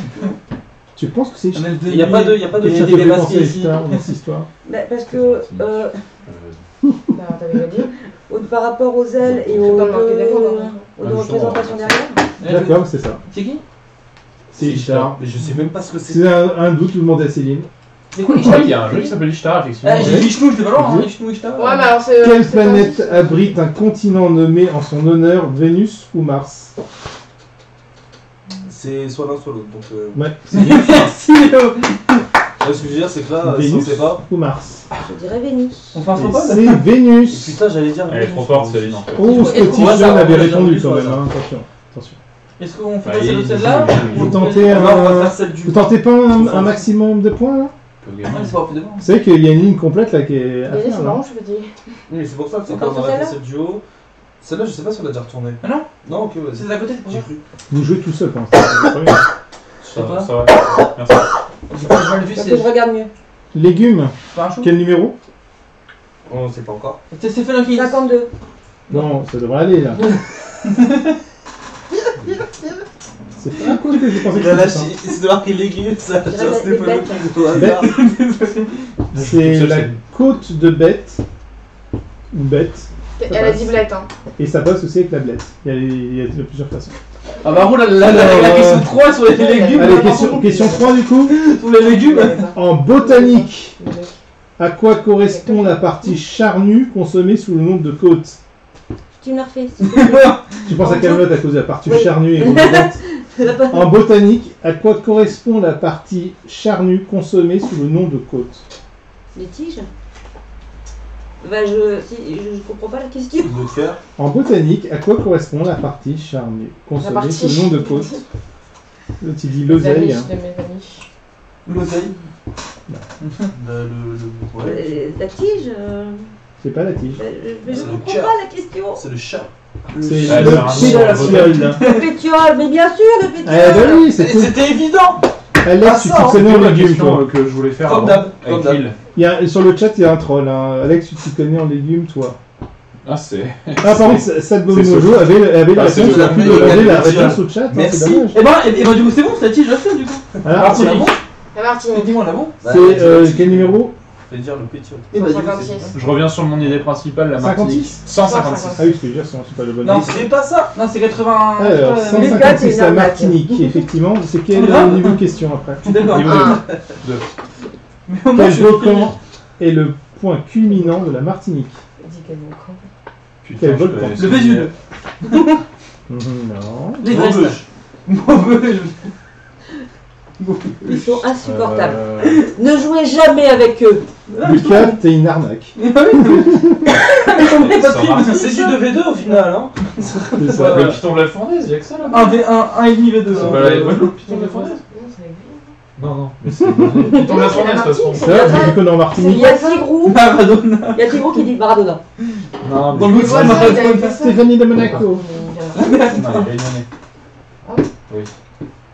Tu penses que c'est Ishtar? Il n'y a pas de Qu'est-ce que ça JDB fait masqué penser à ici. Ishtar dans cette histoire? Bah, parce que Bah, t'avais pas dit. par rapport aux ailes et Faut aux pas marquer des points, hein. aux Ah, deux justement. représentations derrière. D'accord, c'est ça. C'est qui? C'est Ishtar. Mais je sais même pas ce que c'est. C'est un doute, vous demandez à Céline. C'est quoi Oui, Ishtar? il y a un jeu qui s'appelle Ishtar, effectivement. Ah, j'ai dit Ishnu, j'étais pas loin, hein. Ishnu, Ishtar. Ouais, mais alors c'est. Quelle c'est pas planète juste. abrite un continent nommé en son honneur Vénus ou Mars? C'est soit l'un soit l'autre. Donc, Ouais, Merci Léo. ce que je veux dire, c'est que là, si on Vénus sait pas. ou Mars? Je dirais Vénus. On fait un Et stropole c'est Et Vénus. putain, j'allais dire. Elle est trop forte, Céline, en fait. Oh, Scotty Ouais, ça John va, avait on a répondu déjà quand vu, même, ça. hein, attention. Attention. Est-ce qu'on fait Bah, passer il- l'autre celle-là Vous ou tentez Non, on va un... faire celle du. Vous tentez pas un maximum de points là? Ah, c'est pas plus devant. Vous savez qu'il y a une ligne complète là qui est à Mais faire c'est là. marrant, je peux dire. Oui, mais c'est pour ça que c'est Encore quand on a fait celle-là celle du haut. Celle-là, je sais pas si on l'a déjà retournée. Ah non Non, ok, vas-y. C'est à côté, c'est pour J'ai ça. cru. Vous jouez tout seul pour l'instant. c'est pas grave. Ça pas. ça va. Merci. J'ai pas mal vu, Parce c'est que je regarde mieux. Légumes, pas un chou. quel numéro? On sait pas encore. C'est Stephen qui 52. Non, ça devrait aller là. C'est pas quoi que je pensais que Il a c'était lâché, c'est de marquer légumes, ça a Je lâché un dirais Stéphane bête. qui au hasard. C'est la côte de bête. Ou bête. Elle a dit blette, hein. Et ça passe aussi avec la blette. Il y a plusieurs façons. Ah bah roule la question 3 sur les légumes. Allez, question 3 du coup. Sur les légumes. En botanique, à quoi correspond la partie charnue consommée sous le nom de côte? Tu me la refais. Tu penses à Camelot à cause de la partie Oui. charnue et rougeoyante. En botanique, à quoi correspond la partie charnue consommée sous le nom de côte? Les tiges. Bah je comprends pas la question. Le cœur. En botanique, à quoi correspond la partie charnue consommée partie. sous le nom de côte? Là, tu dis l'oseille. L'amiche Hein. de mes amis. L'oseille. Ouais. La tige. C'est pas la tige. Mais je C'est le comprends cœur. pas la question. C'est le chat. C'est Ah, le c'est un pétiole. Le pétiole, mais bien sûr le Eh pétiole. ben oui, c'est tout. C'était évident. Alex, tu t'y connais en la légumes, question toi. que je voulais faire Comme avant, d'hab, comme avec d'hab. Lille. Sur le chat, il y a un troll. Hein. Alex, tu t'y connais en légumes, toi. Ah, c'est. Ah, par contre, Sadbo c'est Mojo avait la Ah, c'est réponse, Sophie. avait la Merci. réponse au chat. hein, Merci. c'est dommage. Et bah du coup c'est bon, c'est la tige, je fais du coup. Alors, Ah, c'est bon. La Martinique. Dis-moi là bon. c'est quel numéro? Je vais dire le pétiole. Et bah du coup 156. Je reviens sur mon idée principale, la Martinique. 156. Ah oui, je peux dire, c'est pas le bon. Non, nom. C'est pas ça. Non, c'est 80. Alors, Mais 156 c'est à une Martinique, effectivement. C'est quel Ah. niveau de question après? Je suis d'accord. Niveau Ah. Mais au moins, Quel je suis volcan est le point culminant de la Martinique? Dis quel volcan. Putain, Quel je volcan connais Le Vésuve. Non. Les Maubeuge. Mauvais. Ils sont insupportables. Euh, Ne jouez jamais avec eux. Lucas, t'es une arnaque. C'est du 2v2 au final, hein. C'est ça. Le piton de la fournaise, y'a que ça là. 1 et demi V2. C'est pas la le piton de la fournaise. Non, c'est avec lui. Non, non, mais c'est le piton de la fournaise de toute façon. Ça, vous vu qu'on est en Il Martinique. y a Tigrou. Maradona. Il y a Tigrou qui dit Maradona. Non, Dans le mais. goût de Ouais, ça, ça, il avait fait Maradona. ça. Stéphanie de Monaco. Mais il vient de- Non, il est réunionnais. Ah oui. Oui.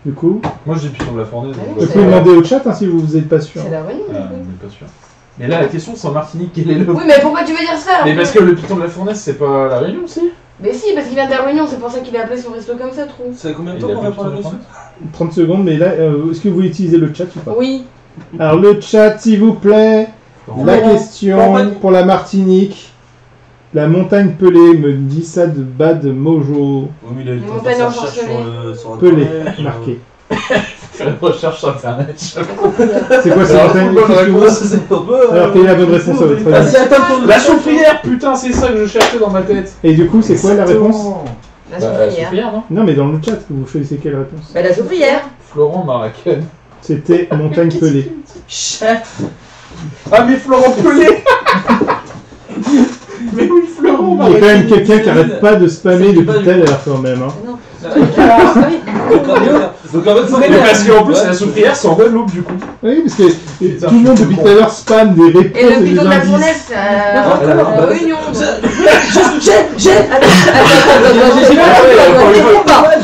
Du coup, Moi je dis piton de la fournaise. Ah oui, vous c'est- pouvez demander au chat hein, si vous n'êtes pas sûr. C'est la Réunion. Ah, du coup. mais pas sûr. Mais là la question c'est en Martinique, quel est le. Oui, mais pourquoi tu veux dire ça alors Mais parce que le piton de la fournaise c'est pas la Réunion aussi. Mais si, parce qu'il vient de la Réunion, c'est pour ça qu'il est appelé son resto comme ça, trou. C'est combien de Il temps a qu'on plus le répond à piton la de la question fournaise. 30 secondes, mais là, est-ce que vous utilisez le chat ou pas? Oui. Alors, le chat, s'il vous plaît. La Non. question pour la Martinique. La montagne pelée me dit ça de Bad Mojo. Oui, mais il a eu le temps de Montagne faire sa recherche ensorcelée. sur Pelée, Internet, marqué. Fais une recherche sur internet. C'est quoi cette Alors, montagne? bonne Qu'est-ce que vous- réponse. C'est un peu. Alors, quelle est la bonne réponse à votre Ah, avis? si, attends, La soufrière, putain, c'est ça que je cherchais dans ma tête. Et du coup, c'est quoi la réponse? La La soufrière. soufrière, non? Non, mais dans le chat, vous choisissez quelle réponse? Bah, la soufrière. Florent Maraken. C'était montagne pelée. Chef. Ah, mais Florent Pelé. Mais oui, Florent Il y a quand même quelqu'un qui c'est arrête pas de spammer c'est depuis pas tout à du- l'heure quand même. Hein. Non. Donc en fait, Mais parce qu'en plus, Ouais. la soufrière, c'est en Guadeloupe du coup. Oui, parce que tout le monde depuis tout à l'heure spam des réponses Et le des piton de la indices. fournaise, bah, réunion. J'ai.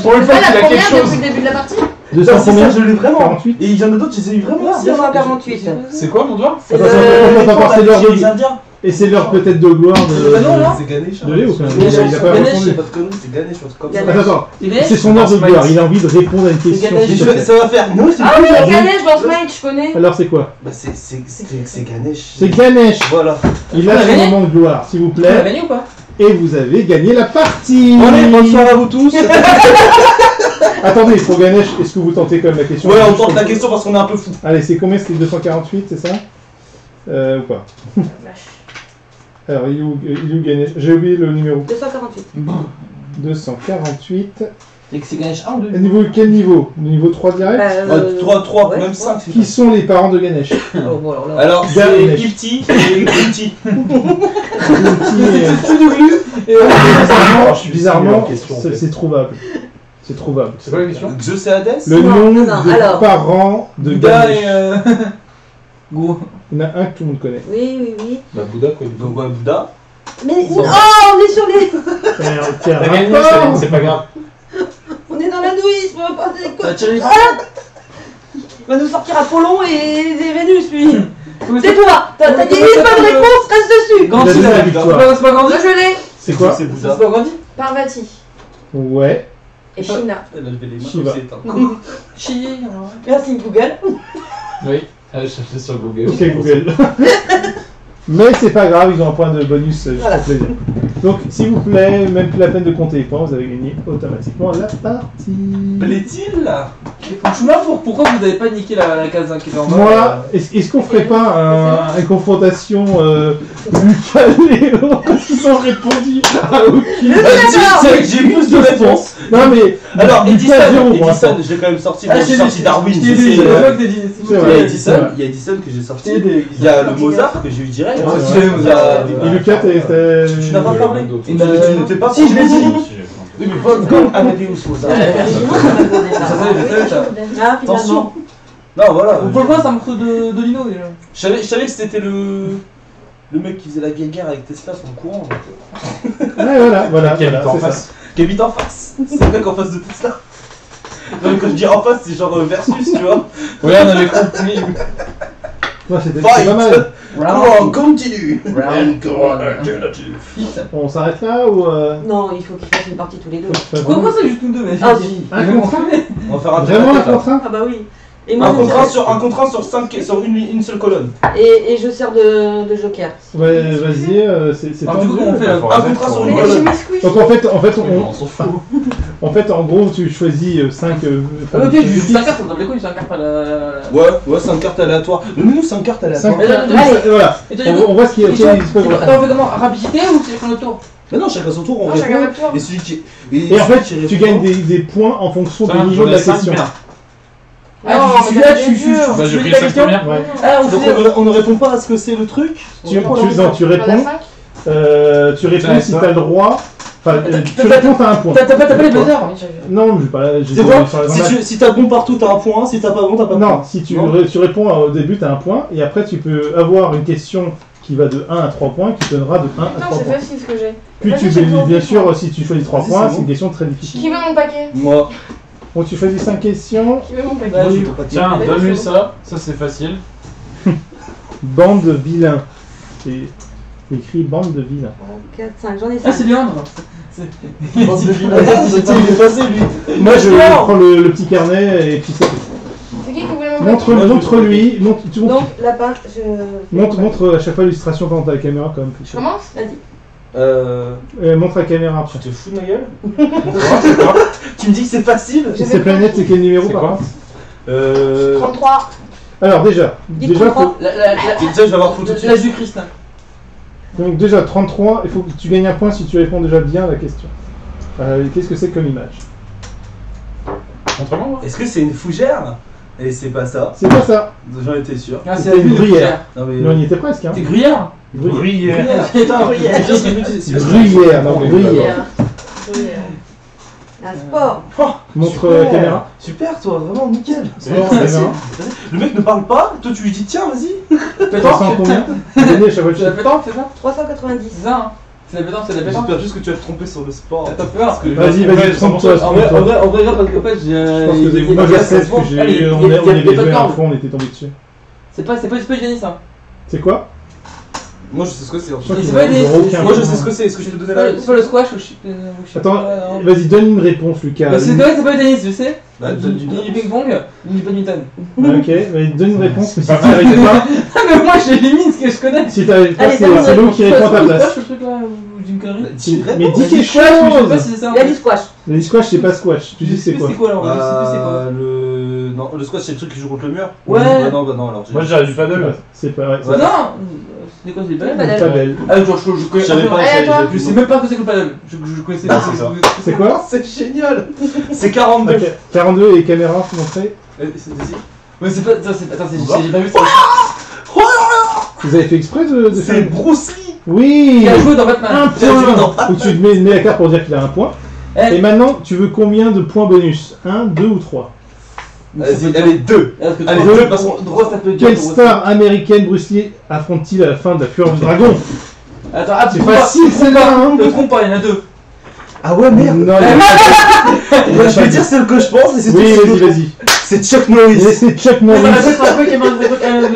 Pour une fois Pas qu'il la a quelque première chose. depuis le début de la partie. 200 Non, c'est combien? ça, je l'ai vraiment. 48. Et il y en a d'autres, je les ai eu vraiment. 248. C'est quoi mon doigt? C'est Attends, le. attends, c'est l'heure les de... Indiens. Et c'est l'heure peut-être de gloire de... Bah non, non. C'est Ganesh. De Léo quand même. Ganesh, Il a pas Ganesh, répondu. Pas de conneries, c'est Ganesh, un truc comme ça. Ganesh. Attends, Il est. c'est son heure de gloire. Il a envie de répondre à une question. Ganesh, s'il te plaît. Ça va faire. Non, c'est Ah plus oui, la Ganesh dans Smite, je connais. Alors c'est quoi? Bah c'est Ganesh. C'est Ganesh. Voilà. Il On a a son gagné moment de gloire, s'il vous Tu l'as plaît. gagné ou pas? Et vous avez gagné la partie. Allez, bonne soirée à vous tous. Attendez, pour Ganesh, est-ce que vous tentez quand même la question? Ouais, on tente la question parce qu'on est un peu fou. Allez, c'est combien? C'était 248, c'est ça? Ou pas? Alors, il est où Ganesh? J'ai oublié le numéro. 248. 248. Et que c'est Ganesh 1 ou 2? Quel niveau? Le niveau 3 direct? 3, ouais. même 5. Qui sont les parents de Ganesh? Oh, bon, alors là. Alors, c'est Ganesh. Ipti et Ipti. Bizarrement, c'est trouvable. C'est trouvable. C'est quoi la question? Zeus et Hadès. Le Non, nom non, des alors. parents de Bouddha Ganesh. et. Gros. Il y en a un que tout le monde connaît. Oui. Bah Bouddha quoi. Donc ouais, Bouddha. Mais. Bon. Oh, on est sur les. Tiens, T'as gagné, rapport. c'est pas grave. On est dans l'hindouisme, on va pas des Ça a tiré. Il va nous sortir Apollon et Vénus, lui. Oui, Tais-toi. T'as Comment dit ça une bonne s'appelle, réponse, reste dessus. Quand Il a il donné la a. victoire. C'est pas grandi? Moi je l'ai. C'est quoi? C'est C'est Bouddha. pas grandi? Parvati. Ouais. Et Shina. Elle a levé les mains Shiva. comme c'est éteint. Chier. Merci Google. Oui. Allez chercher sur Google. Ok Google. Mais c'est pas grave, ils ont un point de bonus, ça Voilà. fait plaisir. Donc, s'il vous plaît, même plus la peine de compter les points, vous avez gagné automatiquement la partie. Plaît-il là? Franchement, pourquoi vous n'avez pas niqué la case 1 qui était en bas? Moi, est-ce qu'on ferait pas une confrontation Lucas-Léo parce qu'ils ont répondu à aucune C'est vrai que j'ai plus de réponses. Non mais, Alors, Lucas, zéro pour l'instant. Edison, je l'ai quand même sorti. Ah, Bon, je j'ai t'ai sorti dit, Darwin. je t'ai dit, c'est, je euh, vois que t'as dit. C'est Il y vrai. a Edison que j'ai sorti. Il y a le Mozart que j'ai eu direct. Ouais, Il y ouais. a- Et Lucas, t'es... Tu n'as pas parlé. Et bah, Tu n'étais pas. si, je l'ai dit. Oui, mais Wolfgang Amadeus Mozart. Ah, Attention. finalement. Non, voilà. Pourquoi c'est un morceau de Lino déjà? Je savais que c'était le mec qui faisait la vieille guerre avec Tesla sur le courant. Ouais, voilà, Qui habite en c'est ça. face. Qui habite en face. C'est le mec en face de Tesla. Non, mais quand je dis en face, c'est genre versus, tu vois. Ouais, on avait compris. Ouais, c'était Fight. pas mal. On continue. On s'arrête là ou... Non, il faut qu'ils fassent une partie tous les deux. Pourquoi c'est juste nous deux? Mais Ah, Un contre un? On va faire un Vraiment un tête à tête, là. contre un? Ah bah oui. Et moi, Un je contre un sers- sur une seule colonne. et je sers de joker. Ouais, vas-y, c'est Alors, du coup, tendu. on fait Un contrat sur une Mais colonne. j'ai mis Squish. Donc On s'en fout. en fait, en gros, tu choisis 5... Ok, juste 5 cartes, on donne les couilles, 5 cartes à la. Ouais, 5 cartes aléatoires. Donnez-nous 5 cartes aléatoires. Allez. Voilà, Et toi, on voit ce qu'il y a. Attends, on fait comment? Rapidité ou c'est chacun notre tour? Mais non, chacun son tour, on Non, chacun répond. notre tour. Et celui qui. Et en fait, tu gagnes des points en fonction du niveau de la question. Ah, Non, tu mais là, t'as tu des jeux. Bah, j'ai tu pris lis la 5 question? premières. Ouais. Ah, on Donc fait. on ne répond pas à ce que c'est le truc. Tu réponds Ouais, si ça. t'as le droit. Enfin, tu réponds, t'as un point. T'as pas les buzzers? Non, j'ai pas. j'ai C'est pas- quoi sur la- Si t'as bon partout, t'as un point. Si t'as pas bon, t'as pas de Non, point. si tu, Non. tu réponds au début, t'as un point. Et après, tu peux avoir une question qui va de 1 à 3 points, qui te donnera de 1 à Non, 3 c'est points. facile ce que j'ai. Puis Vas-y, tu j'ai bien compris. sûr, si tu choisis 3 Vas-y, points, c'est c'est bon. une question très difficile. Qui veut mon paquet? Moi. Bon, tu choisis 5 questions. Qui veut mon paquet? Vas-y. Tiens, donne-lui ça. Ça, c'est facile. Bande de vilains. C'est écrit bande de vilains. 4, 5, j'en ai Ah, 5. c'est Léandre. Il est passé lui. Moi, je prends le petit carnet et puis c'est. C'est qui voulait mon paquet? Montre-lui. Donc, la page, Montre à chaque fois l'illustration quand t'as la caméra quand même. Je commence? Vas-y. Montre la caméra Tu après. te fous de ma gueule? C'est quoi? Tu me dis que c'est facile? C'est planète, c'est quel numéro C'est par quoi contre 33. Alors déjà, Dis déjà, 33. Déjà, je vais avoir trop tout de suite. L'âge du Christ. donc déjà 33, il faut que tu gagnes un point si tu réponds déjà bien à la question. Qu'est-ce que c'est comme image? Montre-moi. Est-ce que c'est une fougère? Et c'est pas ça. C'est pas ça. J'en étais sûr. Ah, C'était une gruyère. Non mais. Mais on y était presque, hein. T'es gruyère? Gruyère. Putain, gruyère. Gruyère, non, gruyère. Un sport. Montre la caméra. Super, toi, vraiment nickel. Alors, caméra. Le mec ne parle pas, toi tu lui dis tiens, vas-y. Ça sent combien? Donnez à chaque fois C'est la pétanque, c'est ça? 390. C'est ça, hein? C'est la pétanque, c'est la pétanque. J'espère juste que tu vas te tromper sur le sport. T'as peur? Vas-y, vas-y, trompe-toi. En vrai, genre, parce qu'en fait, j'ai. Je pense que moi je sais parce que on avait joué à fond, on était tombé dessus. C'est pas Janis, hein. C'est quoi? Moi je sais ce que c'est. en Je crois fait. qu'il C'est pas y des- aura aucun Moi je point. sais ce que c'est. Est-ce que je peux te donner la C'est pas le squash ou je sais Attends, pas, non. vas-y, donne une réponse, Lucas. Bah, c'est pas du tennis, je sais. Bah, donne du Du ping-pong, du badminton. Ok, vas-y, donne une réponse, mais si pas tu n'arrives pas, Ah, mais moi, j'élimine ce que je connais. si t'arrives pas, Allez, c'est donne une l'eau réponse. qui répond à ta C'est place. pas ce truc là, ou d'une connerie. Mais dis quelque Je sais pas chose. si c'est ça. Il a dit squash. Le squash, c'est pas squash. Tu dis c'est quoi? C'est quoi alors? Je sais plus c'est quoi. Non, le squash c'est le truc qui joue contre le mur. Ouais. Bah non, alors. Moi je dirais du paddle. C'est pas vrai. Ouais. Non! C'est quoi, c'est le paddle? Paddle. Pas belle. Ah, genre, je connais. Je savais pas. Allez, attends. Je sais même pas que c'est que le paddle. Je connaissais pas. c'est ça. C'est quoi? C'est génial. C'est 42. Ok, 42 et caméra, faut montrer. Mais c'est pas. Attends, j'ai pas vu ça. Vous avez fait exprès de C'est faire. Bruce Lee. Oui! Il a joué dans Batman. Un J'ai joué dans point! Où tu te mets la carte pour dire qu'il a un point. Eh, Et maintenant, tu veux combien de points bonus? 1, 2 ou 3? Vas-y, allez, 2. Allez, Allez, droit, deux, parce droit, ça peut dire. Quelle star américaine Bruce Lee affronte-t-il à la fin de la Fureur du Dragon? Attends, ah, C'est facile, c'est là, hein. Ne trompe pas, il y en a deux. Ah ouais, merde. Non, il y a pas Je vais dire c'est le que je pense, mais c'est de- Oui, tout ce que vas-y, je pense. vas-y. C'est Chuck Norris. Laissez Chuck Mais Norris. c'est pas qu'il y a un truc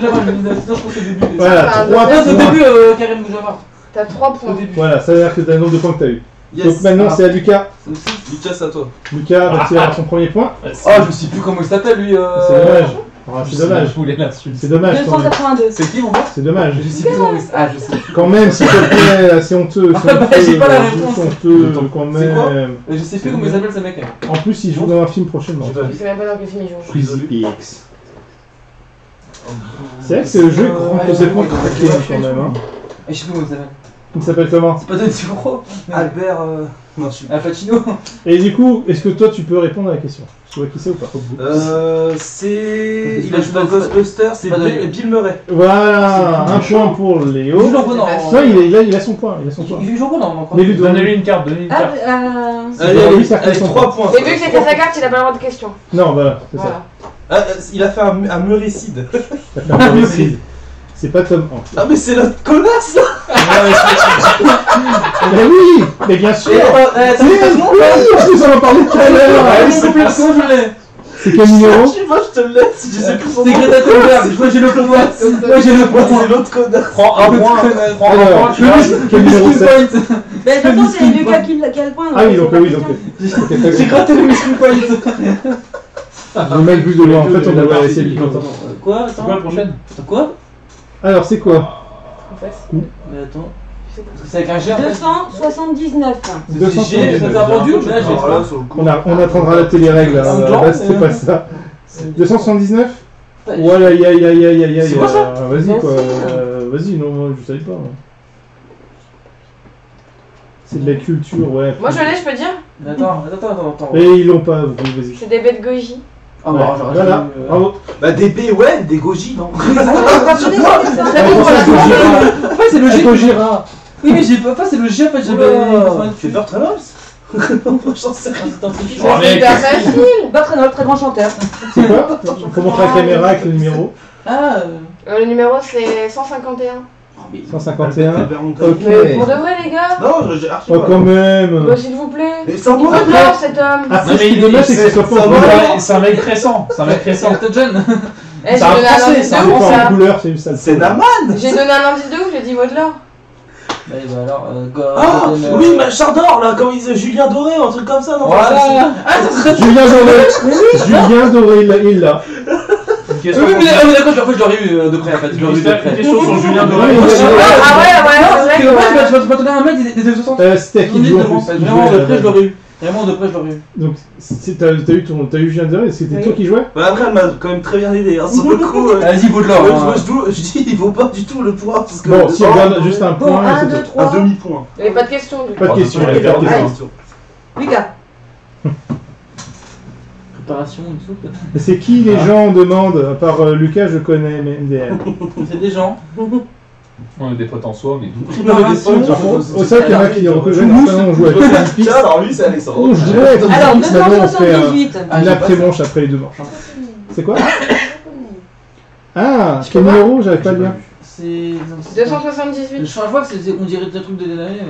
déjà moi, je pense au début. Voilà, Enfin, 3 Ah, c'est au points. début, Karim Boujava. T'as 3 Au points. début. Voilà, ça veut dire que t'as le nombre de points que t'as eu. Yes. Donc maintenant, Ah. c'est à Lucas. Lucas, c'est à toi. Lucas va tirer son premier point. Oh, je sais plus comment il s'appelle lui. C'est dommage. Ah, c'est dommage. Je voulais l'insulte. C'est dommage. quand même. 282. C'est qui mon pote? C'est dommage. Je sais plus comment il s'appelle. Ah, je sais. Quand même, s'il te plaît, c'est honteux. Ah, bah, j'ai pas la réponse. C'est honteux, quand C'est quoi même. Je sais plus comment il s'appelle ce mec. En plus, il joue dans un film prochainement. J'ai pas Je vu. sais même pas dans quel film ils jouent. Crazy X. C'est vrai que c'est le jeu complètement craqué quand même. Hein. Et je sais plus comment il s'appelle. Il s'appelle comment? C'est pas Del Toro. Albert. Non, je suis. Al Pacino. Et du coup, est-ce que toi tu peux répondre à la question? Tu vois qui c'est ou pas? C'est. Il a joué dans Ghostbusters, c'est Pas de- Bill Murray. Voilà, un point pour Il Léo. joue encore Non, dans. il a son point. Il a son point. Il joue encore dans. Mais lui, Donnez-lui une carte, donnez une Ah, carte. Allez, Allez, allez, ça fait allez, son 3 points. Mais vu que c'était sa carte, il a pas le droit de question. Non, voilà, c'est ça. Voilà. Ah, il a fait un muricide. Ça fait un peu récit. C'est pas Tom Hanks. Ah, mais c'est notre connasse là. Mais oui, mais bien sûr. T'as C'est fait son nom? oui, je vous en ai parlé tout à l'heure. C'est perso, je l'ai. C'est quel numéro? Je sais pas, je te le laisse. Je sais plus son C'est nom. Greta Thunberg. Moi j'ai le point. Moi j'ai le point. C'est l'autre connasse. Prends un point. Prends un point. Alors, Tu vois. quel numéro c'est? Mais de toute façon, c'est Lucas qui a le point. Ah oui, donc c'est pas oui, donc. question. J'ai gratté le muscle point. J'ai mal vu de loin. En fait, on va laisser lui longtemps. Quoi? C'est quoi la prochaine? Quoi? Alors, c'est quoi? En fait. Mais attends. Parce que c'est avec un G en fait. 279. J'ai répondu, mais là j'ai Alors là, sur le coup. On apprendra la télé-règle. À la base, c'était pas ça. 279? Ouais, aïe, aïe, aïe, aïe, aïe, aïe. C'est quoi ça? Vas-y, quoi. Vas-y, non, moi, je savais pas. C'est de la culture, ouais. Moi je l'ai, je peux dire. Attends. Et ils l'ont pas, vas-y. C'est des bêtes goji. Ah Ouais, bah j'aurais voilà, dû, bravo. Bah, des B, ouais, des goji, non. Je connais ça. En fait c'est le G. Gojira. Oui mais j'ai pas. C'est le G en fait. Tu fais peur, Reynolds? J'en sais rien. Oh, C'est mec. hyper facile. Burt Reynolds, très grand chanteur. C'est quoi? Faut montrer la caméra avec le numéro. Ah. Le numéro c'est 151. 151. Ok. Mais pour de vrai les gars. Non, j'ai archi Oh, pas. quand même. Bah s'il vous plaît. Mais c'est un bon Il veut de l'or cet homme. Après, Non, ce mais qui est il- dommage, c'est que c'est- ça soit pas ça en va, couleur. C'est un mec récent. C'est un mec récent. C'est jeune. Eh, j'ai C'est un donné un Français, indice c'est de un C'est ouf pas en ça. couleur, c'est ça. C'est Naman. J'ai donné un indice de ouf, j'ai dit Vaudelaire. Bah alors. Ah, oui, Machard d'or là, comme ils disent Julien Doré ou un truc comme ça, non? Voilà. Ah ça serait. Julien Doré. Julien Doré, il l'a. question. Oui, mais d'accord, je l'aurais eu de près en fait. Je l'aurais eu de Une près. question sur Julien Oui, Doré. oui, oui. Ah ouais, Non, c'est c'est que vrai moi, que... je vais pas donner un mec des 60. C'était à qui de jouer en plus Vraiment, de près, je l'aurais eu. Vraiment, de près, je l'aurais eu. Donc, t'as eu Julien Doré, c'était Oui. toi qui jouais? Bah, après, elle m'a quand même très bien aidé. Hein, sur le coup. Vas-y, vaut de l'or. Moi, je dis, il vaut pas du tout le point. Parce que Bon, si on regarde juste un Bon, point, 1, c'est 2, tout. un 3. demi-point. Il n'y avait pas de question du coup. Pas de question, Allez, pas de allez. question. Lucas. Préparation, une soupe. C'est qui les gens on demande? À part Lucas, je connais, mais MDR. C'est des gens. On est des potes en soi, mais tout. Non, mais des fois, Au sein, il y en a qui reconnaissent, maintenant on joue avec Pix. Tiens, alors lui, c'est Alexandre. On jouait avec Alors, Pix, maintenant on fait 278. une après-manche après les deux manches. C'est quoi? Ah, quel numéro? J'avais pas le lien. C'est. 278. Je vois que on dirait des trucs de l'année.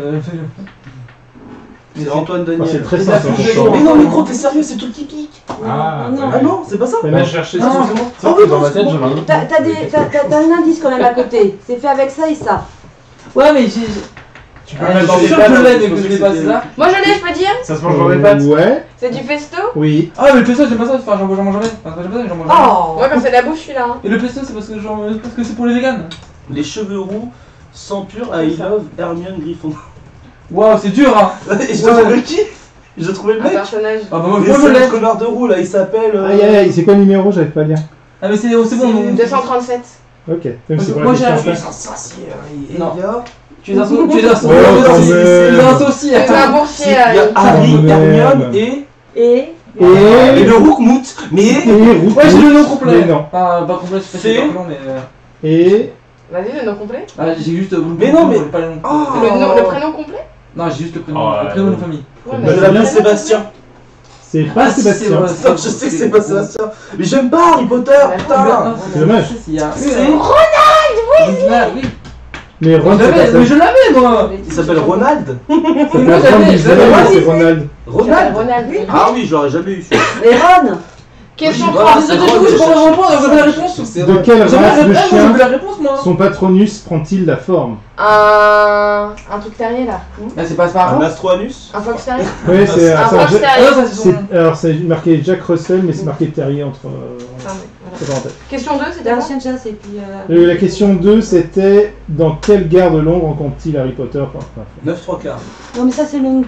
C'est Antoine Ah, Daniel. c'est très C'est simple. la hein. fiche de Mais non, mais gros, t'es sérieux, c'est le truc qui pique. Ah, non. Ah non, c'est pas ça. Mais Là, non. je cherchais Non, ça. Oh, oui, Dans ma non, tête, c'est j'avais un autre. T'as un indice quand même à côté. C'est fait avec ça et ça. Ouais, mais j'ai. Tu peux le mettre dans Je des suis sûr que pattes. je l'ai, mais parce que je que l'ai pas, c'est c'était- ça. Moi je l'ai, je peux dire. Ça se mange dans les pattes. Ouais, C'est du pesto. oui. Ah, mais le pesto, j'aime pas ça. Enfin, j'en mange jamais. Enfin, j'aime pas ça, mais j'en mange jamais. Oh. Moi quand c'est de la bouffe, je suis là. Et le pesto, c'est parce que c'est pour les véganes. Les cheveux roux, sang pur, I love Hermione Griffon. Waouh, c'est dur, hein. Et je te trouvais qui? Je trouvais le Un mec. personnage. Ah, bah moi Mais je c'est l'ai. le connard de roux là, il s'appelle. Aïe aïe aïe, c'est quoi le numéro? J'avais pas le lien. Ah, mais c'est bon. 237. Ok, même c'est pour Moi, la j'ai question un après. Non. Elia. Tu es un saucier. Tu es un Oh, quand saucier. même. Tu es un saucier. C'est un Il boursier. y a Harry, Quand même. Hermione et Et. et le Roukmout. Mais Ouais, j'ai le nom complet. Mais non. Enfin, pas complet, je sais pas si c'est pas long, mais. Et. Vas-y, le nom complet. Ah, j'ai juste. Mais non, mais- j'ai pas le nom. Oh. Le prénom complet. Non, j'ai juste le prénom. Oh, Le prénom de ouais. famille. Ouais, Bah, je l'appelle Sébastien. C'est pas Ah, si, Sébastien. c'est vrai. Non, je sais que c'est pas Sébastien. Mais j'aime pas Harry Potter, putain. C'est dommage. C'est. Ronald, oui. Mais Ron, c'est pas ça. Mais je l'avais, moi. Il s'appelle Ronald. C'est Moi, pas Ron j'avais- Weasley, j'avais- c'est Ronald. Ronald. Ronald. Oui. Ah oui, je l'aurais jamais eu. Mais Ron. Question Oui, 3. voilà, Ah, c'est tout, je pourrais répondre, j'avais la réponse. De quelle race de chien J'avais la réponse, moi. son patronus prend-il la forme? Un truc terrier là. Ah, c'est pas par Un rapport. Astroanus. Un fox terrier. Oui, c'est Un ça, fox je- Ah, terrier. non, ça, c'est son. alors c'est marqué Jack Russell, mais c'est marqué Terrier entre Voilà. parenthèses. Question 2, c'était D'un quoi chien de chasse et puis. La question 2, c'était dans quelle gare de Londres rencontre-t-il Harry Potter? 9 3 quarts. Non, mais ça, c'est le.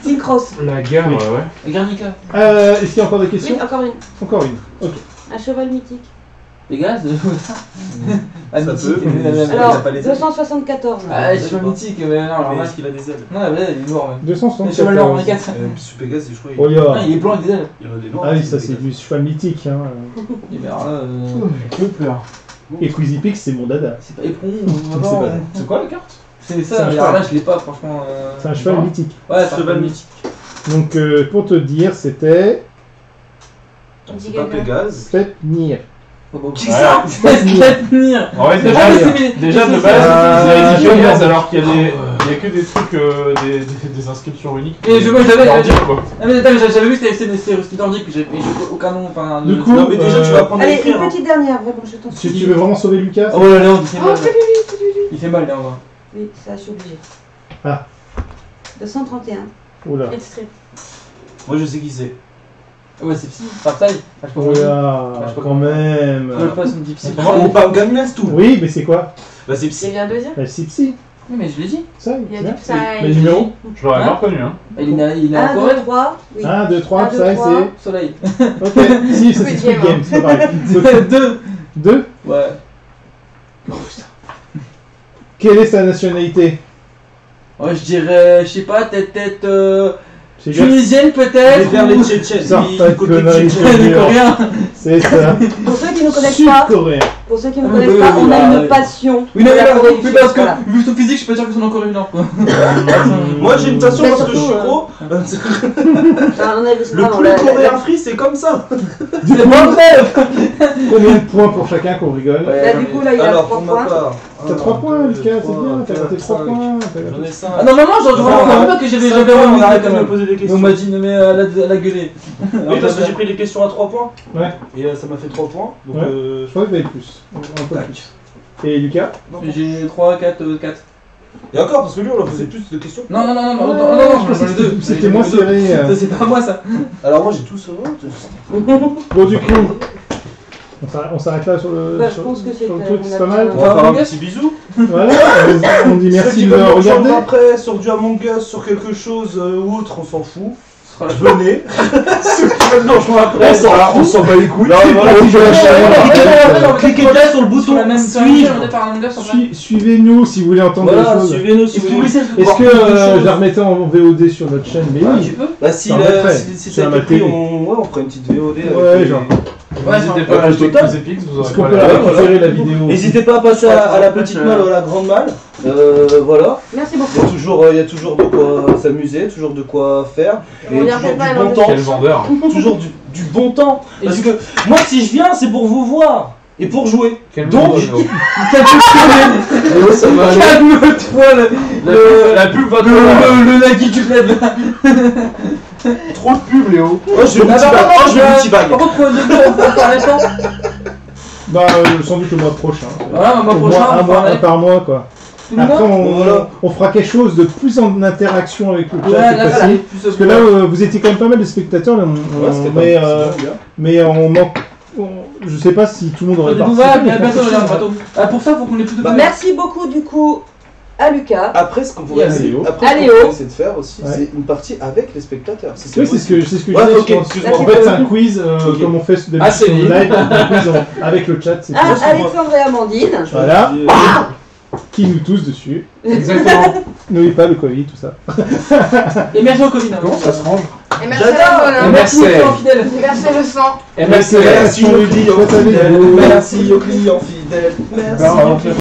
Team Cross. La gare, Oui. ouais. Guernica. Est-ce qu'il y a encore des Oui, questions? encore une. Encore une. Ok. Un cheval mythique. Les gars, c'est. Ah, Ça mythique. peut, mais- mais- il a Alors, pas les ailes. 274. Ah, je suis pas mythique, mais non, alors Mais là. est-ce qu'il a des ailes? Non, la vraie, il est noir, même. Le 274. cheval noir, on est 4. Sous Pégase, je crois. Oh, Il yeah. Ah, il est blanc avec des ailes. y en a des noirs. Ah oui, ça c'est du cheval mythique. Hein. Et ben alors là, Que peur. Et Quizzy Pix, c'est mon dada. c'est pas éperon. C'est pas- C'est quoi la carte? C'est C'est ça, un mais cheval. alors là, je l'ai pas, franchement. C'est un cheval non. mythique. Ouais, c'est un Cheval cheval mythique. Donc pour te dire, c'était C'est pas Pégase. Sleipnir. Qui ça? Sleipnir. En vrai, déjà, Ah, mais déjà de c'est- base, Ah, vous avez dit ouais. Pégase alors qu'il y a il y a que des trucs, des inscriptions uniques. Et moi, j'avais- Leur dire, quoi. Ah, mais attends, mais j'avais vu que c'était nordique, mais j'ai aucun nom, enfin. Du coup, Non, mais déjà, tu vas apprendre à Allez, écrire. une hein. petite dernière, vraiment, je t'en Si supplie. tu veux vraiment sauver Lucas, Oh là là, il fait Oh, mal. fais lui. Il fait mal, là, on va. Oui, ça, je suis obligée. Ah. 231. oula. Hit strip. Moi, je sais qui c'est. Ouais, c'est psy. Par taille. Ah, je peux Oula, quand même. Je peux pas, c'est une petite psy. Ou pas Gangnam tout. Oui, mais c'est quoi? Bah, c'est Il psy. vient deuxième. C'est Psy. Oui, mais je l'ai dit. Ça, Il y a c'est du bien. Psy. Mais le numéro? Je l'aurais Hein pas reconnu, hein. Il est 1, en 2, Corée. 3. Oui. 1, 2, 3, 1, 2, ça 3. c'est. Soleil. Ok, si, ça c'est Squid Squid Game, Game, c'est pas pareil. 2. 2. Ouais. Quelle est sa nationalité? Ouais, je dirais, je sais pas, tête. C'est bien. Tunisienne peut-être. Vers les Tchétchènes. Sors Il- pas de il côté conneries. Tchétchène. Les Coréens. C'est ça. Pour ceux qui ne connaissent pas, Sud-coréen. pour ceux qui ne Ah, connaissent oui, pas, oui, on bah, a une oui. passion Oui, pour non, la Corée du oui, Sud, parce que voilà. vu son physique, je peux dire qu'ils sont en Corée du Nord, quoi. Moi, j'ai une passion Mais parce que je suis surtout, gros. Ah, on a Le poulet coréen frit, c'est comme ça. C'est pas vrai. Combien de points pour chacun qu'on rigole? Là, du coup, là, il a Alors, 3 pour ma points. part. T'as 3 points, Lucas, c'est bien, t'as gratté 3 points. J'en ai 5. Ah non, non, genre, je vois pas que j'avais On remis arrête de quand me même. poser des On questions. m'a dit, mais elle a gueulé. Oui, parce que j'ai pris les questions à 3 points. Ouais. Et ça m'a fait 3 points. Donc, Ouais. Je crois que t'avais plus. Un peu plus. Et Lucas? J'ai 3, 4, 4. Et encore, parce que lui, on a posé plus de questions. Non, non, non, non, non, Ouais, non, non, je les deux. c'était moins serré. Ça, c'est pas moi ça. Alors, moi, j'ai tout ça. Bon, du coup, On s'arrête là sur le, Bah, je sur, pense que sur le c'est truc, on c'est a pas mal. fait On va faire un petit bisou. Voilà, on dit Ceux merci qui de veulent nous nous regarder. rejoindre après sur du Among Us, sur quelque chose ou autre, on s'en fout. Venez. Ceux qui veulent nous rejoindre après, On s'en bat les couilles. Non, mais voilà, cliquez bien sur le Sur bouton la même suivre. on est par un Among Us, en vrai. Suivez-nous si vous voulez entendre Voilà, des choses. suivez-nous si Est-ce que vous vous voulez. laissez Est-ce que je la remettais en VOD sur notre chaîne? Mais Tu oui. peux. Bah si, T'en mettrais. si Sur ça a ma été pris, télé. on fera une petite VOD. Ouais, avec genre. N'hésitez pas à acheter quelques épices, vous Est-ce aurez qu'on pas peut la la récupérer la vidéo? N'hésitez pas à passer à la petite malle ou à la grande malle. Voilà. Merci Il beaucoup. y a toujours de quoi s'amuser, toujours de quoi faire. Et On y toujours refait pas du un bon autre temps. Quel vendeur. Toujours du bon temps. Et Parce du- que moi, si je viens, c'est pour vous voir. Et pour jouer. Quel Donc, vendeur, Léo. Ça va aller. Calme-toi, La pub va trop loin. le Nagui du bled là. Trop de pub, Léo. Oh, je vais multibag. Par contre, on va parler ça. Bah, sans doute le mois prochain. Voilà, le mois Au prochain, moins, on un mois, parlait. par mois, quoi. Tout le Après, monde. Voilà. on fera quelque chose de plus en interaction avec le Ouais, chat cette là, fois-ci. ça plus Parce que là, vous étiez quand même pas mal de spectateurs, là, mais on manque. Je sais pas si tout le monde aurait Ouais, participé. mais bientôt, pour- là, bientôt. Pour ça, faut qu'on ait plus de temps. Merci beaucoup du coup à Lucas. Après, ce qu'on pourrait Yes. essayer, Allez, essayer de faire aussi, Ouais. c'est une partie avec les spectateurs. Oui, c'est ce que je Ouais, disais. ok, je pense. excuse-moi. En fait, c'est un quiz Ok. comme on fait Ah, d'habitude c'est sur libre. live, un quiz avec le chat. C'est Ah, tout. Alexandre et Amandine. Voilà. Qui nous tous dessus. Exactement. N'oubliez pas le Covid, tout ça. Et merci au Covid. Comment ça se range? Et merci J'adore. à la Et bonne. merci aux Merci. clients fidèles. Et merci le sang. Et merci. Merci aux clients Faites avec fidèles. vous. Merci aux clients fidèles. Merci. Bah,